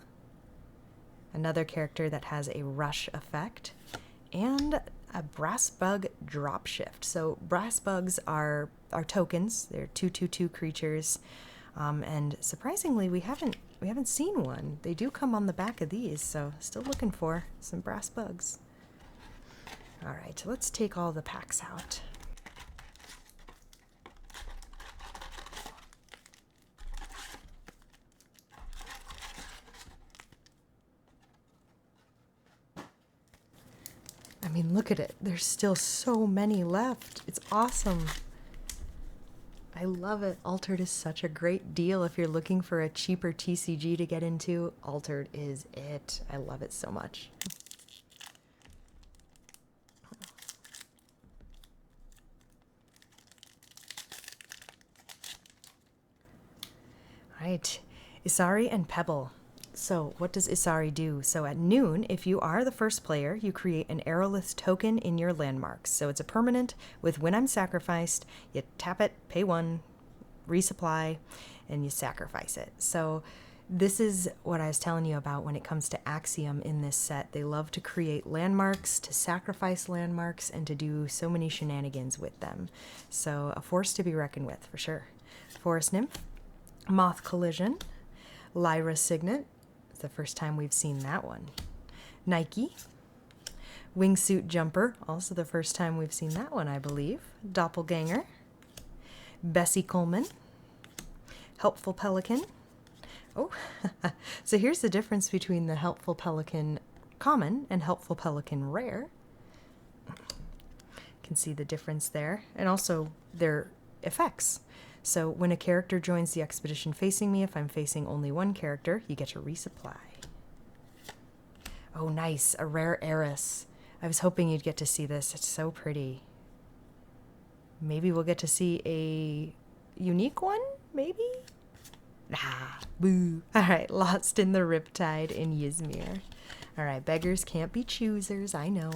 A: Another character that has a rush effect. And a Brass Bug Drop Shift. So Brass Bugs are tokens. They're 2/2/2 creatures. And surprisingly, we haven't seen one. They do come on the back of these, so still looking for some Brass Bugs. All right, let's take all the packs out. I mean, look at it. There's still so many left. It's awesome. I love it. Altered is such a great deal. If you're looking for a cheaper TCG to get into, Altered is it. I love it so much. All right, Isari and Pebble. So what does Isari do? So at noon, if you are the first player, you create an Aerolith token in your landmarks. So it's a permanent with when I'm sacrificed, you tap it, pay 1, resupply, and you sacrifice it. So this is what I was telling you about when it comes to Axiom in this set. They love to create landmarks, to sacrifice landmarks, and to do so many shenanigans with them. So a force to be reckoned with, for sure. Forest Nymph, Moth Collision, Lyra Signet. It's the first time we've seen that one. Nike, Wingsuit Jumper, also the first time we've seen that one, I believe. Doppelganger, Bessie Coleman, Helpful Pelican. Oh, so here's the difference between the Helpful Pelican common and Helpful Pelican rare. You can see the difference there, and also their effects. So when a character joins the expedition facing me, if I'm facing only one character, you get to resupply. Oh, nice. A rare Eris. I was hoping you'd get to see this. It's so pretty. Maybe we'll get to see a unique one? Maybe? Ah, boo. All right, Lost in the Riptide in Ysmir. All right, beggars can't be choosers. I know.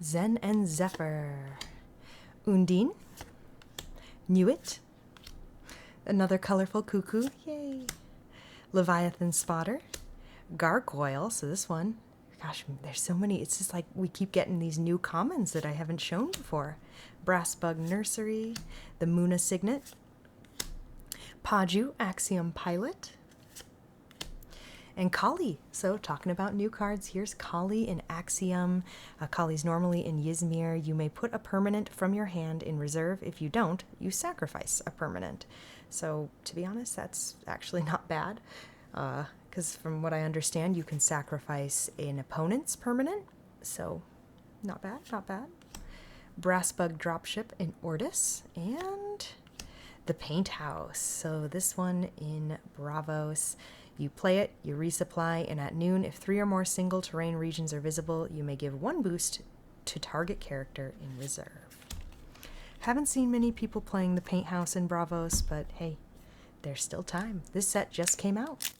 A: Zen and Zephyr, Undine, Nuit, another colorful cuckoo, yay, Leviathan Spotter, Gargoyle, so this one, gosh, there's so many, it's just like we keep getting these new commons that I haven't shown before. Brass Bug Nursery, the Muna Signet, Paju Axiom Pilot, And Kali. So talking about new cards, here's Kali in Axiom. Kali's normally in Ysmir. You may put a permanent from your hand in reserve. If you don't, you sacrifice a permanent. So to be honest, that's actually not bad. Because from what I understand, you can sacrifice an opponent's permanent. So not bad, not bad. Brassbug Dropship in Ortis. And the Paint House. So this one in Bravos. You play it, you resupply, and at noon, if 3 or more single terrain regions are visible, you may give 1 boost to target character in reserve. Haven't seen many people playing the Paint House in Bravos, but hey, there's still time. This set just came out.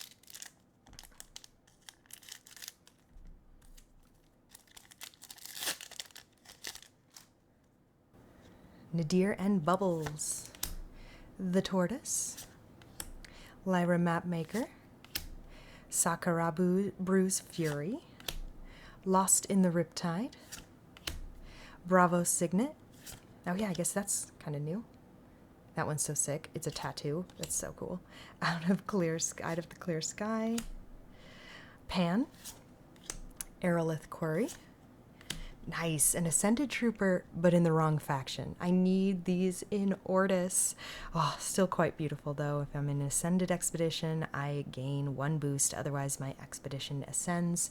A: Nadir and Bubbles. The Tortoise. Lyra Mapmaker. Sakurabu's Fury. Lost in the Riptide. Bravo Signet. Oh yeah, I guess that's kind of new. That one's so sick. It's a tattoo. That's so cool. Out of the Clear Sky. Pan. Aerolith Quarry. Nice. An Ascended Trooper, but in the wrong faction. I need these in Ortis. Oh, still quite beautiful, though. If I'm in an Ascended Expedition, I gain 1 boost. Otherwise, my expedition ascends.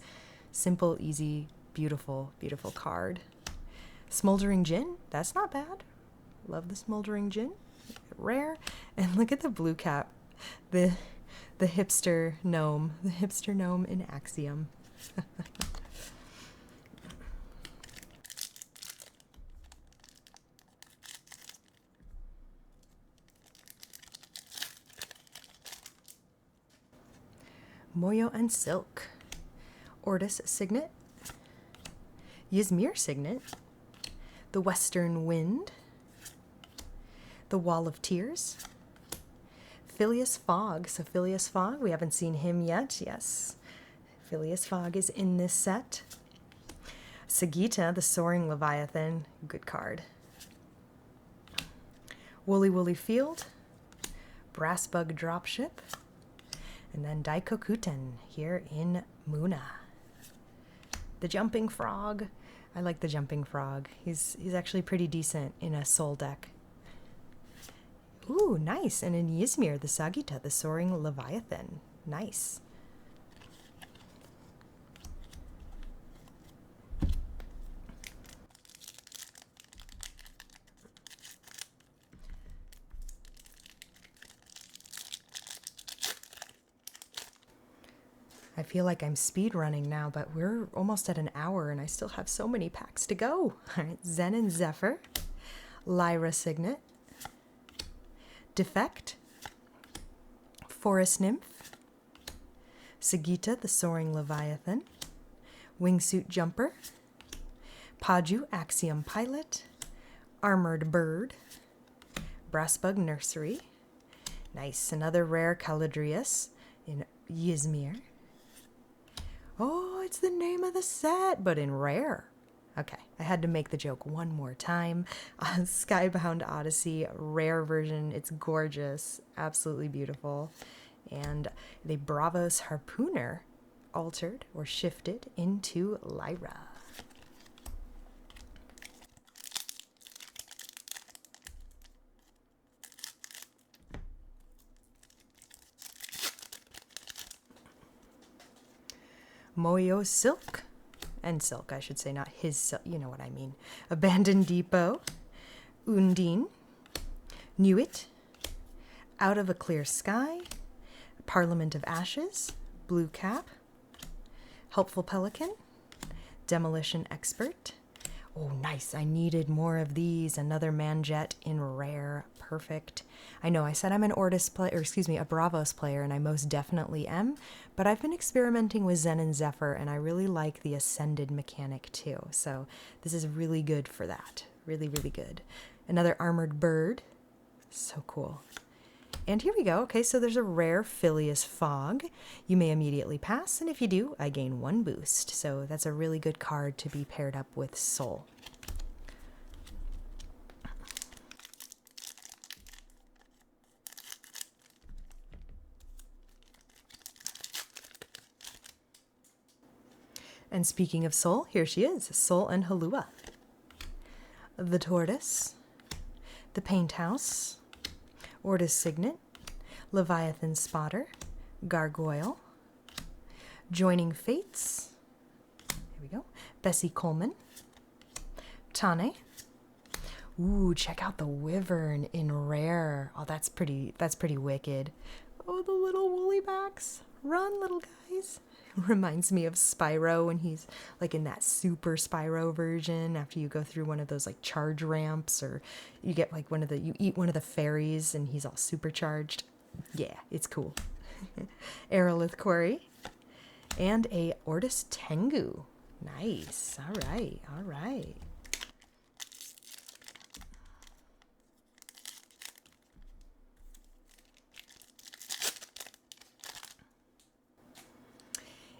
A: Simple, easy, beautiful, beautiful card. Smoldering Djinn. That's not bad. Love the Smoldering Djinn. Rare. And look at the blue cap. The hipster gnome. The hipster gnome in Axiom. Moyo and Silk. Ortis Signet. Ysmir Signet. The Western Wind. The Wall of Tears. Phileas Fogg. So Phileas Fogg, we haven't seen him yet. Yes. Phileas Fogg is in this set. Sagitta, the Soaring Leviathan. Good card. Woolly Woolly Field. Brassbug Dropship. And then Daikokuten here in Muna. The Jumping Frog. I like the Jumping Frog. He's actually pretty decent in a soul deck. Ooh, nice. And in Ysmir, the Sagitta, the Soaring Leviathan. Nice. I feel like I'm speed running now, but we're almost at an hour and I still have so many packs to go. All right, Zen and Zephyr, Lyra Signet, Defect, Forest Nymph, Sagitta, the Soaring Leviathan, Wingsuit Jumper, Paju Axiom Pilot, Armored Bird, Brassbug Nursery. Nice, another rare Caladrius in Ysmir. Oh, it's the name of the set, but in rare. Okay, I had to make the joke one more time. Skybound Odyssey, rare version. It's gorgeous, absolutely beautiful. And the Bravos Harpooner altered or shifted into Lyra. Moyo Silk, and Silk, I should say, not his silk, you know what I mean. Abandoned Depot, Undine, Nuit, Out of a Clear Sky, Parliament of Ashes, Blue Cap, Helpful Pelican, Demolition Expert. Oh, nice. I needed more of these. Another Manjet in rare. Perfect. I know I said I'm an Ortis player, or excuse me, a Bravos player, and I most definitely am, but I've been experimenting with Zen and Zephyr, and I really like the Ascended mechanic too. So this is really good for that. Really, really good. Another Armored Bird. So cool. And here we go. Okay, so there's a rare Phileas Fogg. You may immediately pass, and if you do, I gain 1 boost. So that's a really good card to be paired up with Soul. And speaking of soul, here she is, Soul and Halua. The Tortoise, the Paint House, Ortis Signet, Leviathan Spotter, Gargoyle, Joining Fates, here we go, Bessie Coleman, Tane. Ooh, check out the Wyvern in rare. Oh, that's pretty wicked. Oh, the little woolly backs. Run, little guys. Reminds me of Spyro when he's like in that super Spyro version after you go through one of those like charge ramps, or you get like you eat one of the fairies and he's all supercharged. Yeah, it's cool. Aerolith Quarry and a Ortis Tengu. Nice. All right. All right.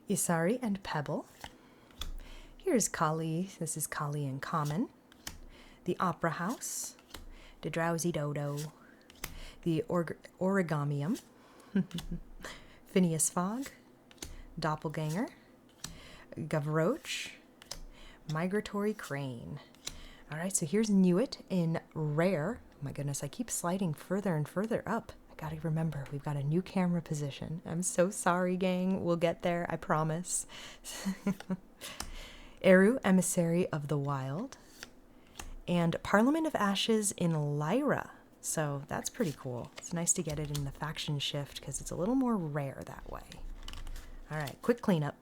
A: Isari and Pebble. Here's Kali. This is Kali in common. The Opera House. The Drowsy Dodo. The Origamium. Phineas Fogg. Doppelganger. Gavroche. Migratory Crane. All right, so here's Nuit in rare. Oh my goodness, I keep sliding further and further up. Gotta remember, we've got a new camera position. I'm so sorry, gang. We'll get there, I promise. Eru, Emissary of the Wild. And Parliament of Ashes in Lyra. So that's pretty cool. It's nice to get it in the faction shift because it's a little more rare that way. All right, quick cleanup.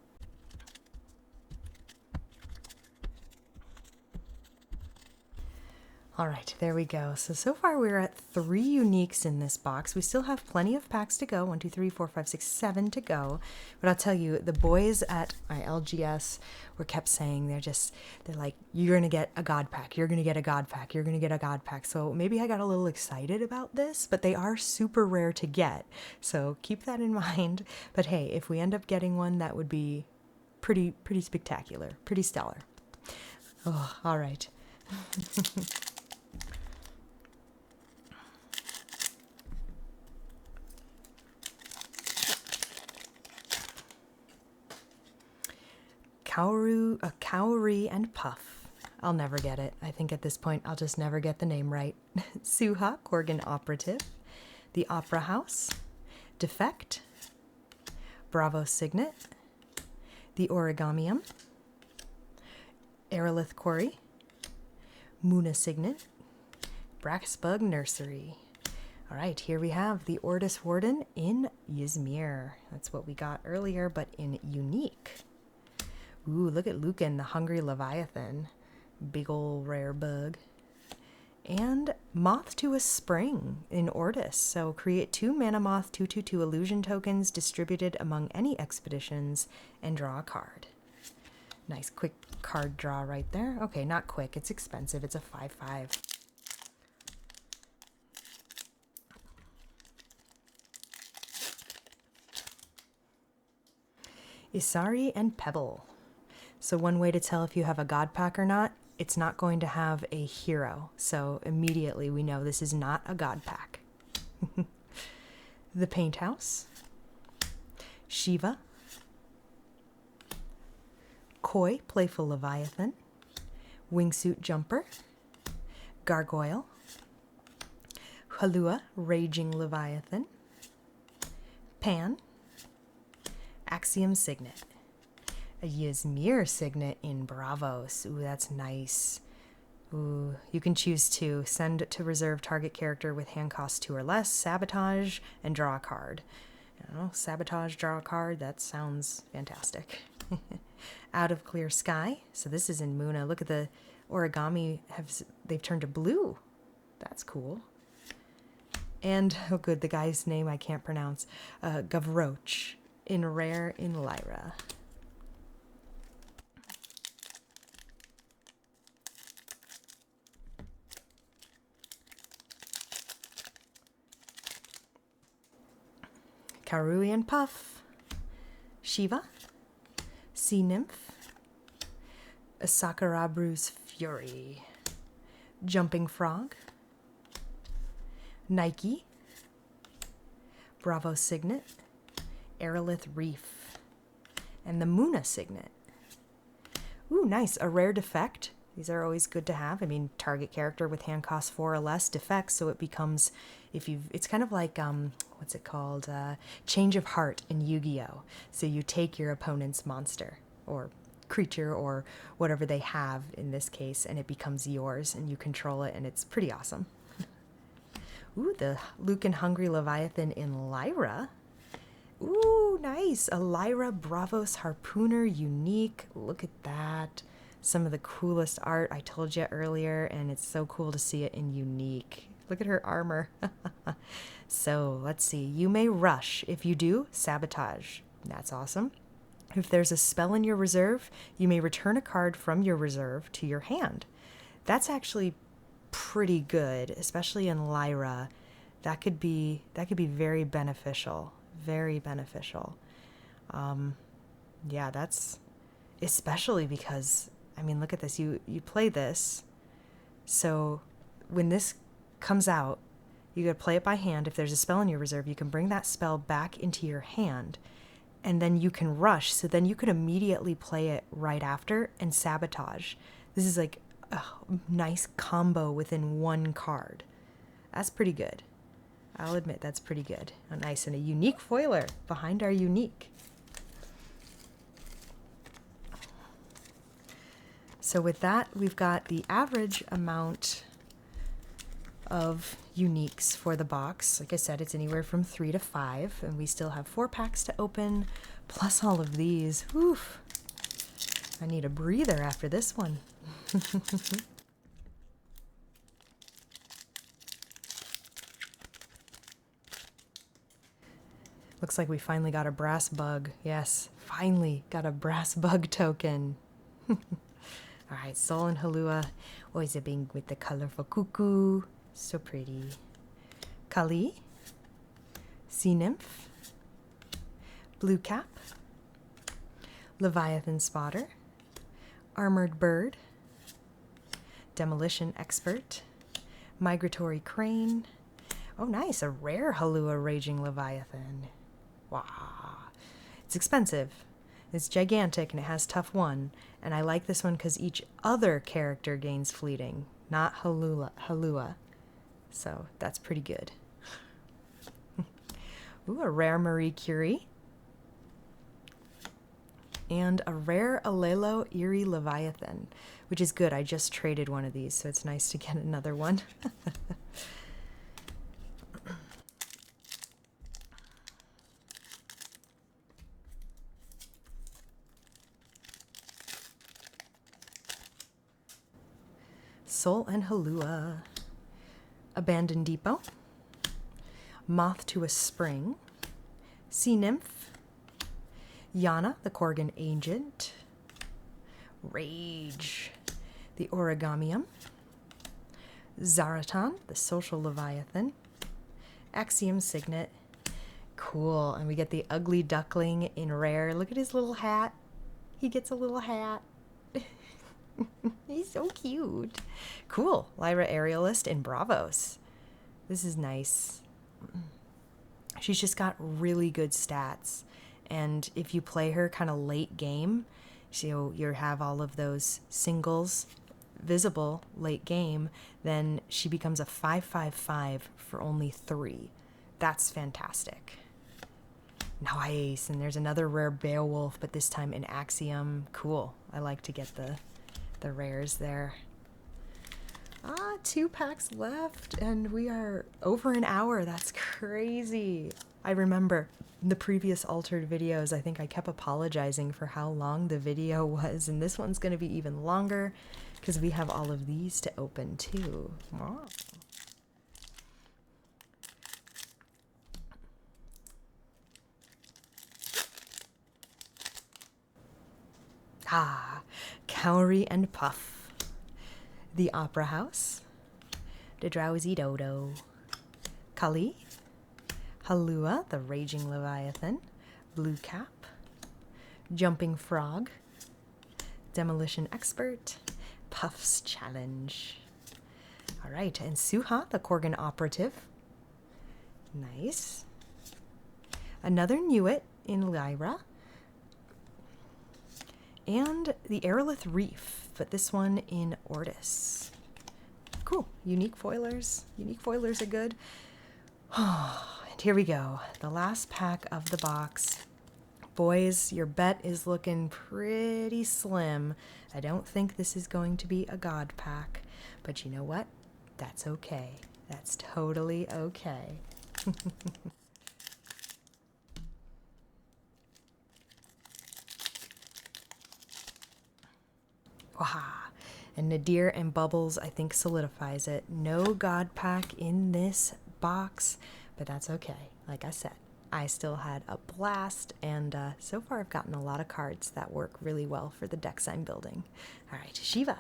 A: All right, there we go. So far we're at 3 uniques in this box. We still have plenty of packs to go. 1, 2, 3, 4, 5, 6, 7 to go. But I'll tell you, the boys at my LGS were kept saying, they're like, you're going to get a God pack. You're going to get a God pack. You're going to get a God pack. So maybe I got a little excited about this, but they are super rare to get. So keep that in mind. But hey, if we end up getting one, that would be pretty spectacular, pretty stellar. Oh, all right. Cowrie and Puff. I'll never get it. I think at this point I'll just never get the name right. Suha, Korgan Operative. The Opera House. Defect. Bravo Signet. The Origamium. Aerolith Quarry. Muna Signet. Braxbug Nursery. All right, here we have the Ortis Warden in Ysmir. That's what we got earlier, but in unique. Ooh, look at Lucan, the Hungry Leviathan. Big ol' rare bug. And Moth to a Spring in Ortis. So create 2 Mana Moth 2/2/2 illusion tokens distributed among any expeditions and draw a card. Nice quick card draw right there. Okay, not quick. It's expensive. It's a 5/5. Isari and Pebble. So one way to tell if you have a God pack or not, it's not going to have a hero. So immediately we know this is not a God pack. The Paint House. Shiva. Koi, Playful Leviathan. Wingsuit Jumper. Gargoyle. Halua, Raging Leviathan. Pan. Axiom Signet. A Ysmir Signet in Bravos. Ooh, that's nice. Ooh, you can choose to send to reserve target character with hand cost 2 or less, sabotage, and draw a card. I don't know, sabotage, draw a card, that sounds fantastic. Out of Clear Sky. So this is in Muna. Look at the origami, they've turned to blue. That's cool. And, oh good, the guy's name I can't pronounce. Gavroche in rare in Lyra. Karui and Puff. Shiva. Sea Nymph. Sakurabru's Fury. Jumping Frog. Nike. Bravo Signet. Aerolith Reef. And the Muna Signet. Ooh, nice. A rare defect. These are always good to have. I mean, target character with hand cost 4 or less defects, so it becomes, it's kind of like, what's it called? Change of heart in Yu-Gi-Oh! So you take your opponent's monster or creature or whatever they have in this case, and it becomes yours, and you control it, and it's pretty awesome. Ooh, the Lucan Hungry Leviathan in Lyra. Ooh, nice. A Lyra Bravos Harpooner unique. Look at that. Some of the coolest art I told you earlier, and it's so cool to see it in unique. Look at her armor. So, let's see. You may rush. If you do, sabotage. That's awesome. If there's a spell in your reserve, you may return a card from your reserve to your hand. That's actually pretty good, especially in Lyra. That could be very beneficial. Very beneficial. Yeah, that's especially because, I mean, look at this. You play this, so when this comes out, you gotta play it by hand. If there's a spell in your reserve, you can bring that spell back into your hand, and then you can rush, so then you can immediately play it right after and sabotage. This is like a nice combo within one card. That's pretty good. I'll admit that's pretty good. Oh, nice, and a unique foiler behind our unique. So with that, we've got the average amount of uniques for the box. Like I said, it's anywhere from 3 to 5, and we still have 4 packs to open, plus all of these. Oof. I need a breather after this one. Looks like we finally got a brass bug. Yes, finally got a brass bug token. All right, Soul and Halua, always being with the colorful cuckoo. So pretty. Kali, Sea Nymph, Blue Cap, Leviathan Spotter, Armored Bird, Demolition Expert, Migratory Crane. Oh, nice, a rare Halua Raging Leviathan. Wow. It's expensive. It's gigantic and it has tough 1. And I like this one because each other character gains fleeting, not Halua. So that's pretty good. Ooh, a rare Marie Curie. And a rare Alelo Eerie Leviathan, which is good. I just traded one of these, so it's nice to get another one. Soul and Halua, Abandoned Depot, Moth to a Spring, Sea Nymph, Yana, the Korgan Agent, Rage, the Origamium, Zaratan, the Social Leviathan, Axiom Signet. Cool, and we get the Ugly Duckling in rare. Look at his little hat. He gets a little hat. He's so cute. Cool. Lyra Aerialist in Bravos. This is nice. She's just got really good stats. And if you play her kind of late game, so you have all of those singles visible late game, then she becomes a 5/5/5 for only 3. That's fantastic. Nice. And there's another rare Beowulf, but this time in Axiom. Cool. I like to get the rares there. 2 packs left, and we are over an hour. That's crazy. I remember the previous altered videos, I think I kept apologizing for how long the video was, and this one's going to be even longer because we have all of these to open too. Wow. Cowrie and Puff, the Opera House, the Drowsy Dodo, Kali, Halua, the Raging Leviathan, Blue Cap, Jumping Frog, Demolition Expert, Puff's Challenge. All right, and Suha, the Korgan Operative. Nice. Another Nuit in Lyra. And the Aerolith Reef, but this one in Ortis. Cool. Unique foilers. Unique foilers are good. And here we go. The last pack of the box. Boys, your bet is looking pretty slim. I don't think this is going to be a God pack, but you know what? That's okay. That's totally okay. Waha! And Nadir and Bubbles, I think, solidifies it. No God pack in this box, but that's okay. Like I said, I still had a blast, and so far I've gotten a lot of cards that work really well for the decks I'm building. All right, Shiva,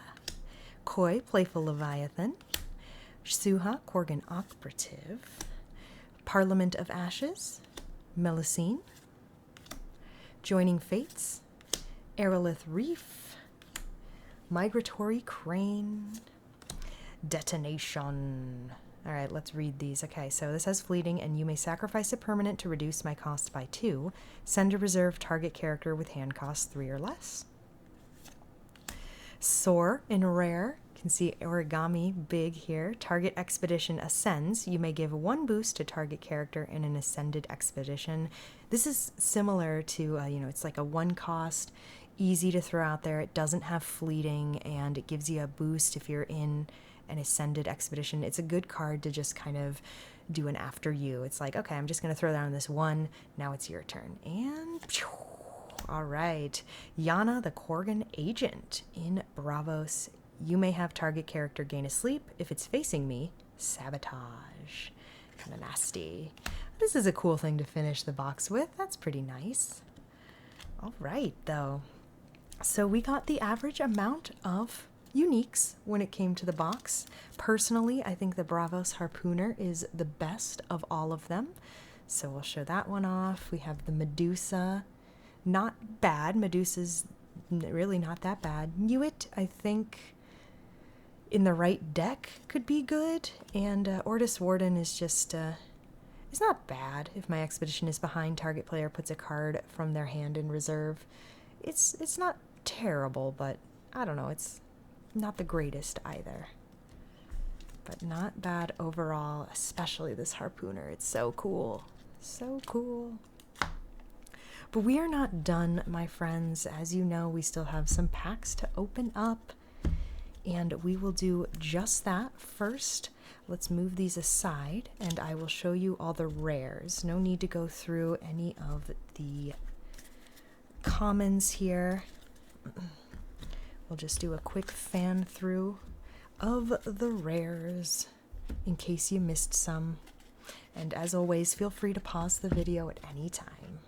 A: Koi, Playful Leviathan, Suha, Korgan Operative, Parliament of Ashes, Melusine, Joining Fates, Aerolith Reef, Migratory Crane, Detonation. All right, let's read these. Okay, so this has fleeting, and you may sacrifice a permanent to reduce my cost by 2. Send a reserve target character with hand cost 3 or less. Soar in rare. You can see origami big here. Target expedition ascends. You may give 1 boost to target character in an ascended expedition. This is similar to, it's like a 1 cost, easy to throw out there. It doesn't have fleeting, and it gives you a boost if you're in an ascended expedition. It's a good card to just kind of do an after you. It's like, okay, I'm just going to throw down this 1. Now it's your turn. And all right, Yana the Korgan Agent in Bravos. You may have target character gain a sleep. If it's facing me, sabotage. Kind of nasty. This is a cool thing to finish the box with. That's pretty nice. All right, though. So we got the average amount of uniques when it came to the box. Personally, I think the Bravos Harpooner is the best of all of them. So we'll show that one off. We have the Medusa. Not bad. Medusa's really not that bad. Nuit, I think, in the right deck could be good. And Ortis Warden is just, it's not bad. If my expedition is behind, target player puts a card from their hand in reserve. It's not terrible, but I don't know. It's not the greatest either, but not bad overall, especially this Harpooner. It's so cool. So cool. But we are not done, my friends. As you know, we still have some packs to open up, and we will do just that. First, let's move these aside, and I will show you all the rares. No need to go through any of the commons here. We'll just do a quick fan through of the rares in case you missed some. And as always, feel free to pause the video at any time.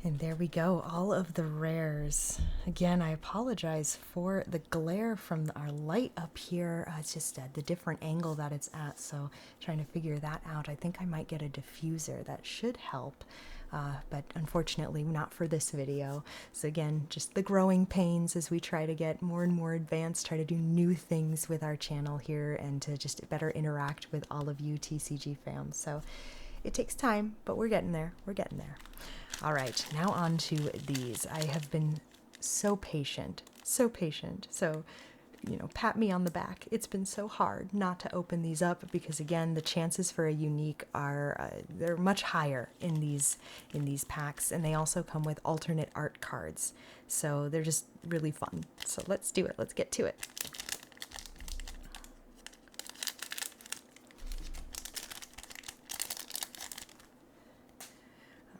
A: And there we go, all of the rares. Again, I apologize for the glare from our light up here. It's just the different angle that it's at, so trying to figure that out. I think I might get a diffuser. That should help. but unfortunately not for this video. So again, just the growing pains as we try to get more and more advanced, try to do new things with our channel here, and to just better interact with all of you TCG fans. So it takes time, but we're getting there. We're getting there. All right, now on to these. I have been so patient, so patient. So, you know, pat me on the back. It's been so hard not to open these up because, again, the chances for a unique are they're much higher in these packs, and they also come with alternate art cards. So they're just really fun. So let's do it. Let's get to it.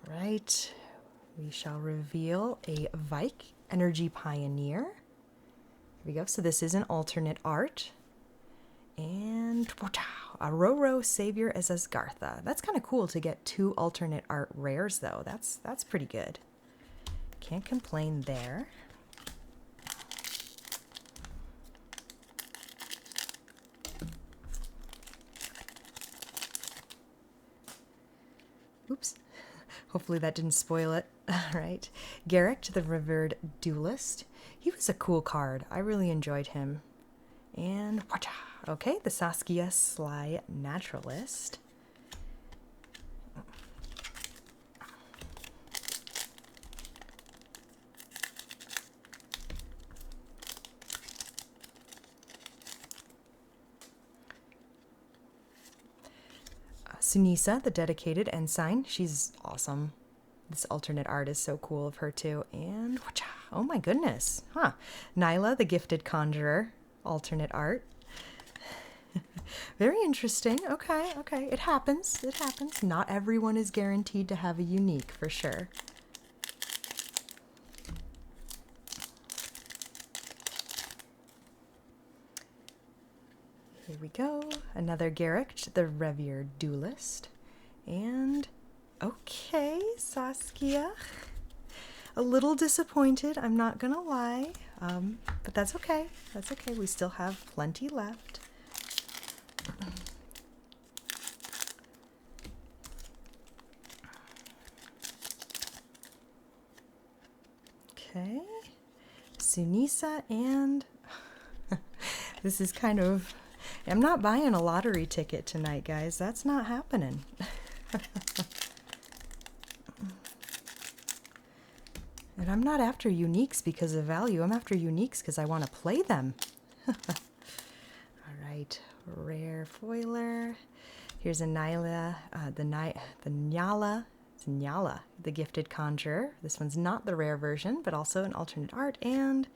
A: All right, we shall reveal a Vike Energy Pioneer. Here we go. So this is an alternate art. And a Roro Savior as Asgartha. That's kind of cool to get 2 alternate art rares, though. That's pretty good. Can't complain there. Oops. Hopefully that didn't spoil it. All right. Garrick, the Revered Duelist. He was a cool card. I really enjoyed him. And, okay, the Saskia Sly Naturalist. Sunisa, the Dedicated Ensign. She's awesome. This alternate art is so cool of her too. And oh my goodness. Huh. Nyla, the Gifted Conjurer. Alternate art. Very interesting. Okay, okay. It happens. It happens. Not everyone is guaranteed to have a unique, for sure. Here we go. Another Garrick, the Revered Duelist. And okay, Saskia. A little disappointed, I'm not gonna lie. But that's okay. That's okay. We still have plenty left. Okay. Sunisa, and this is kind of, I'm not buying a lottery ticket tonight, guys. That's not happening. And I'm not after uniques because of value. I'm after uniques because I want to play them. All right, rare foiler. Here's a Nyla, the Nyala, it's Nyala, the Gifted Conjurer. This one's not the rare version, but also an alternate art. And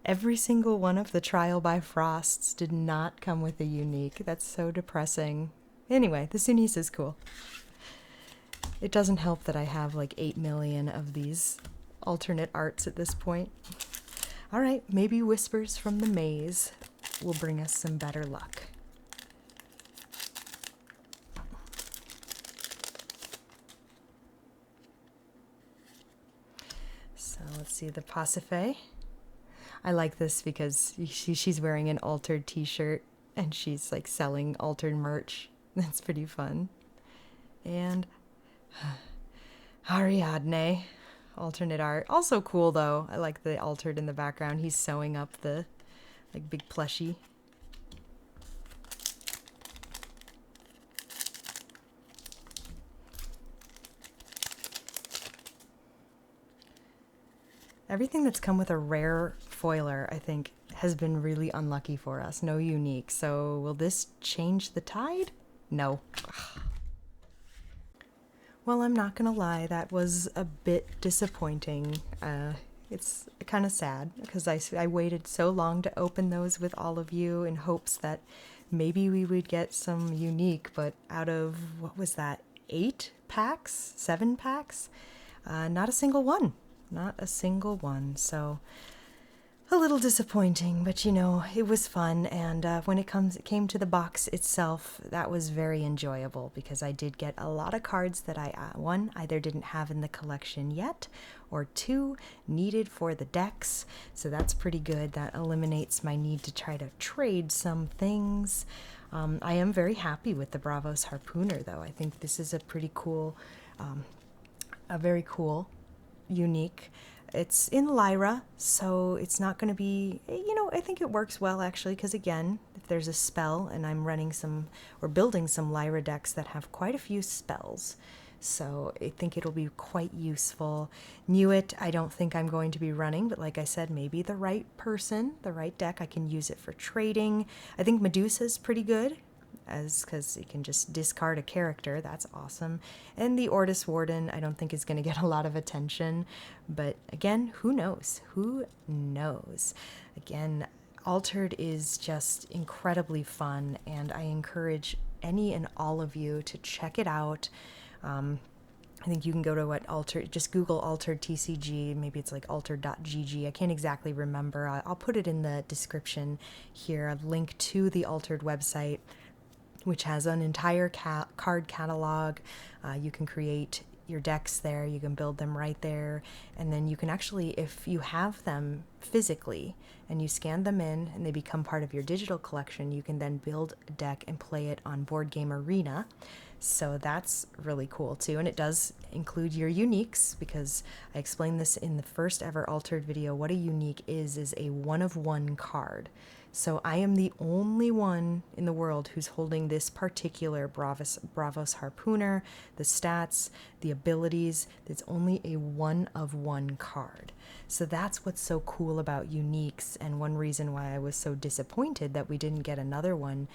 A: every single one of the Trial by Frosts did not come with a unique. That's so depressing. Anyway, the Sunisa is cool. It doesn't help that I have like 8 million of these alternate arts at this point. All right, maybe Whispers from the Maze will bring us some better luck. So let's see the Pasiphae. I like this because she's wearing an altered t-shirt and she's like selling altered merch. That's pretty fun. And Ariadne, alternate art. Also cool though. I like the altered in the background. He's sewing up the like big plushie. Everything that's come with a rare foiler, I think, has been really unlucky for us. No unique. So will this change the tide? No. Well, I'm not gonna lie, that was a bit disappointing. It's kind of sad because I waited so long to open those with all of you in hopes that maybe we would get some unique, but out of, what was that, 8 packs? 7 packs? Not a single one. Not a single one. So a little disappointing, but you know, it was fun. And when it came to the box itself, that was very enjoyable because I did get a lot of cards that I, one, either didn't have in the collection yet, or 2, needed for the decks. So that's pretty good. That eliminates my need to try to trade some things. I am very happy with the Bravos Harpooner, though. I think this is a pretty cool, a very cool, unique. It's in Lyra, so it's not going to be, I think it works well actually, because again, if there's a spell and I'm running some or building some Lyra decks that have quite a few spells, so I think it'll be quite useful. Newit, I don't think I'm going to be running, but like I said, maybe the right person, the right deck, I can use it for trading. I think Medusa's pretty good, because you can just discard a character. That's awesome. And the Ortis Warden, I don't think is going to get a lot of attention, but again, who knows? Who knows? Again, Altered is just incredibly fun, and I encourage any and all of you to check it out. I think you can go to just Google Altered TCG, maybe it's like altered.gg. I can't exactly remember. I'll put it in the description here, a link to the Altered website, which has an entire card catalog. You can create your decks there, you can build them right there, and then you can actually, if you have them physically and you scan them in and they become part of your digital collection, you can then build a deck and play it on Board Game Arena. So that's really cool too, and it does include your uniques, because I explained this in the first ever Altered video. What a unique is a one-of-one card. So I am the only one in the world who's holding this particular Bravos Harpooner, the stats, the abilities. It's only a one-of-one card. So that's what's so cool about uniques, and one reason why I was so disappointed that we didn't get another one,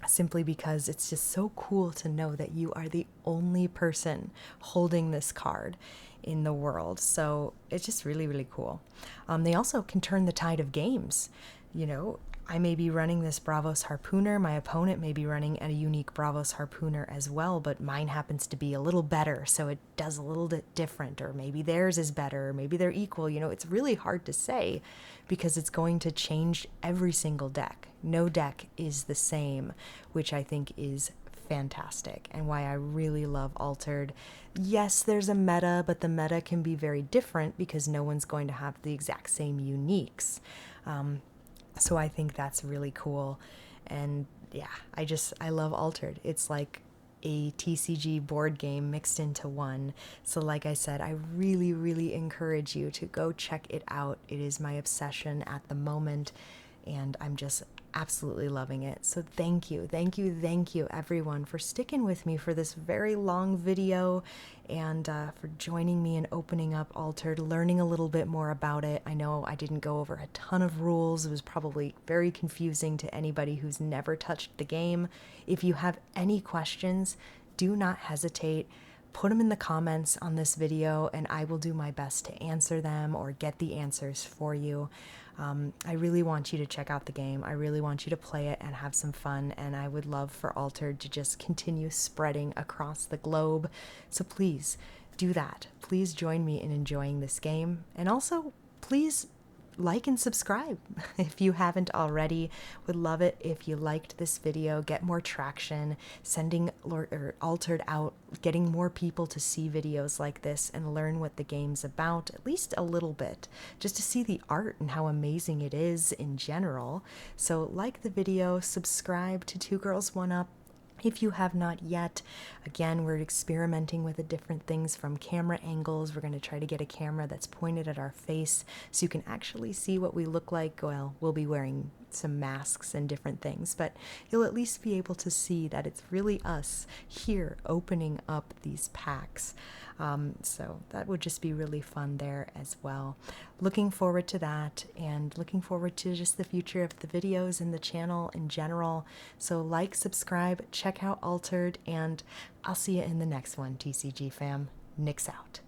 A: simply because it's just so cool to know that you are the only person holding this card in the world. So it's just really, really cool. They also can turn the tide of games. I may be running this Bravos Harpooner, my opponent may be running a unique Bravos Harpooner as well, but mine happens to be a little better, so it does a little bit different, or maybe theirs is better, or maybe they're equal. It's really hard to say, because it's going to change every single deck. No deck is the same, which I think is fantastic, and why I really love Altered. Yes, there's a meta, but the meta can be very different because no one's going to have the exact same uniques. So I think that's really cool. And yeah, I love Altered. It's like a TCG board game mixed into one. So like I said, I really, really encourage you to go check it out. It is my obsession at the moment, and I'm just absolutely loving it. So thank you everyone for sticking with me for this very long video, and for joining me in opening up Altered, learning a little bit more about it. I know I didn't go over a ton of rules. It was probably very confusing to anybody who's never touched the game. If you have any questions, do not hesitate. Put them in the comments on this video, and I will do my best to answer them or get the answers for you. I really want you to check out the game. I really want you to play it and have some fun, and I would love for Altered to just continue spreading across the globe. So please do that. Please join me in enjoying this game, and also please like and subscribe if you haven't already. Would love it if you liked this video. Get more traction, sending Altered out, getting more people to see videos like this and learn what the game's about, at least a little bit, just to see the art and how amazing it is in general. So like the video, subscribe to Two Girls One Up if you have not yet. Again, we're experimenting with the different things, from camera angles. We're going to try to get a camera that's pointed at our face so you can actually see what we look like. Well, we'll be wearing some masks and different things, but you'll at least be able to see that it's really us here opening up these packs. So that would just be really fun there as well. Looking forward to that, and looking forward to just the future of the videos and the channel in general. So like, subscribe, check out Altered, and I'll see you in the next one, TCG fam. Nix out.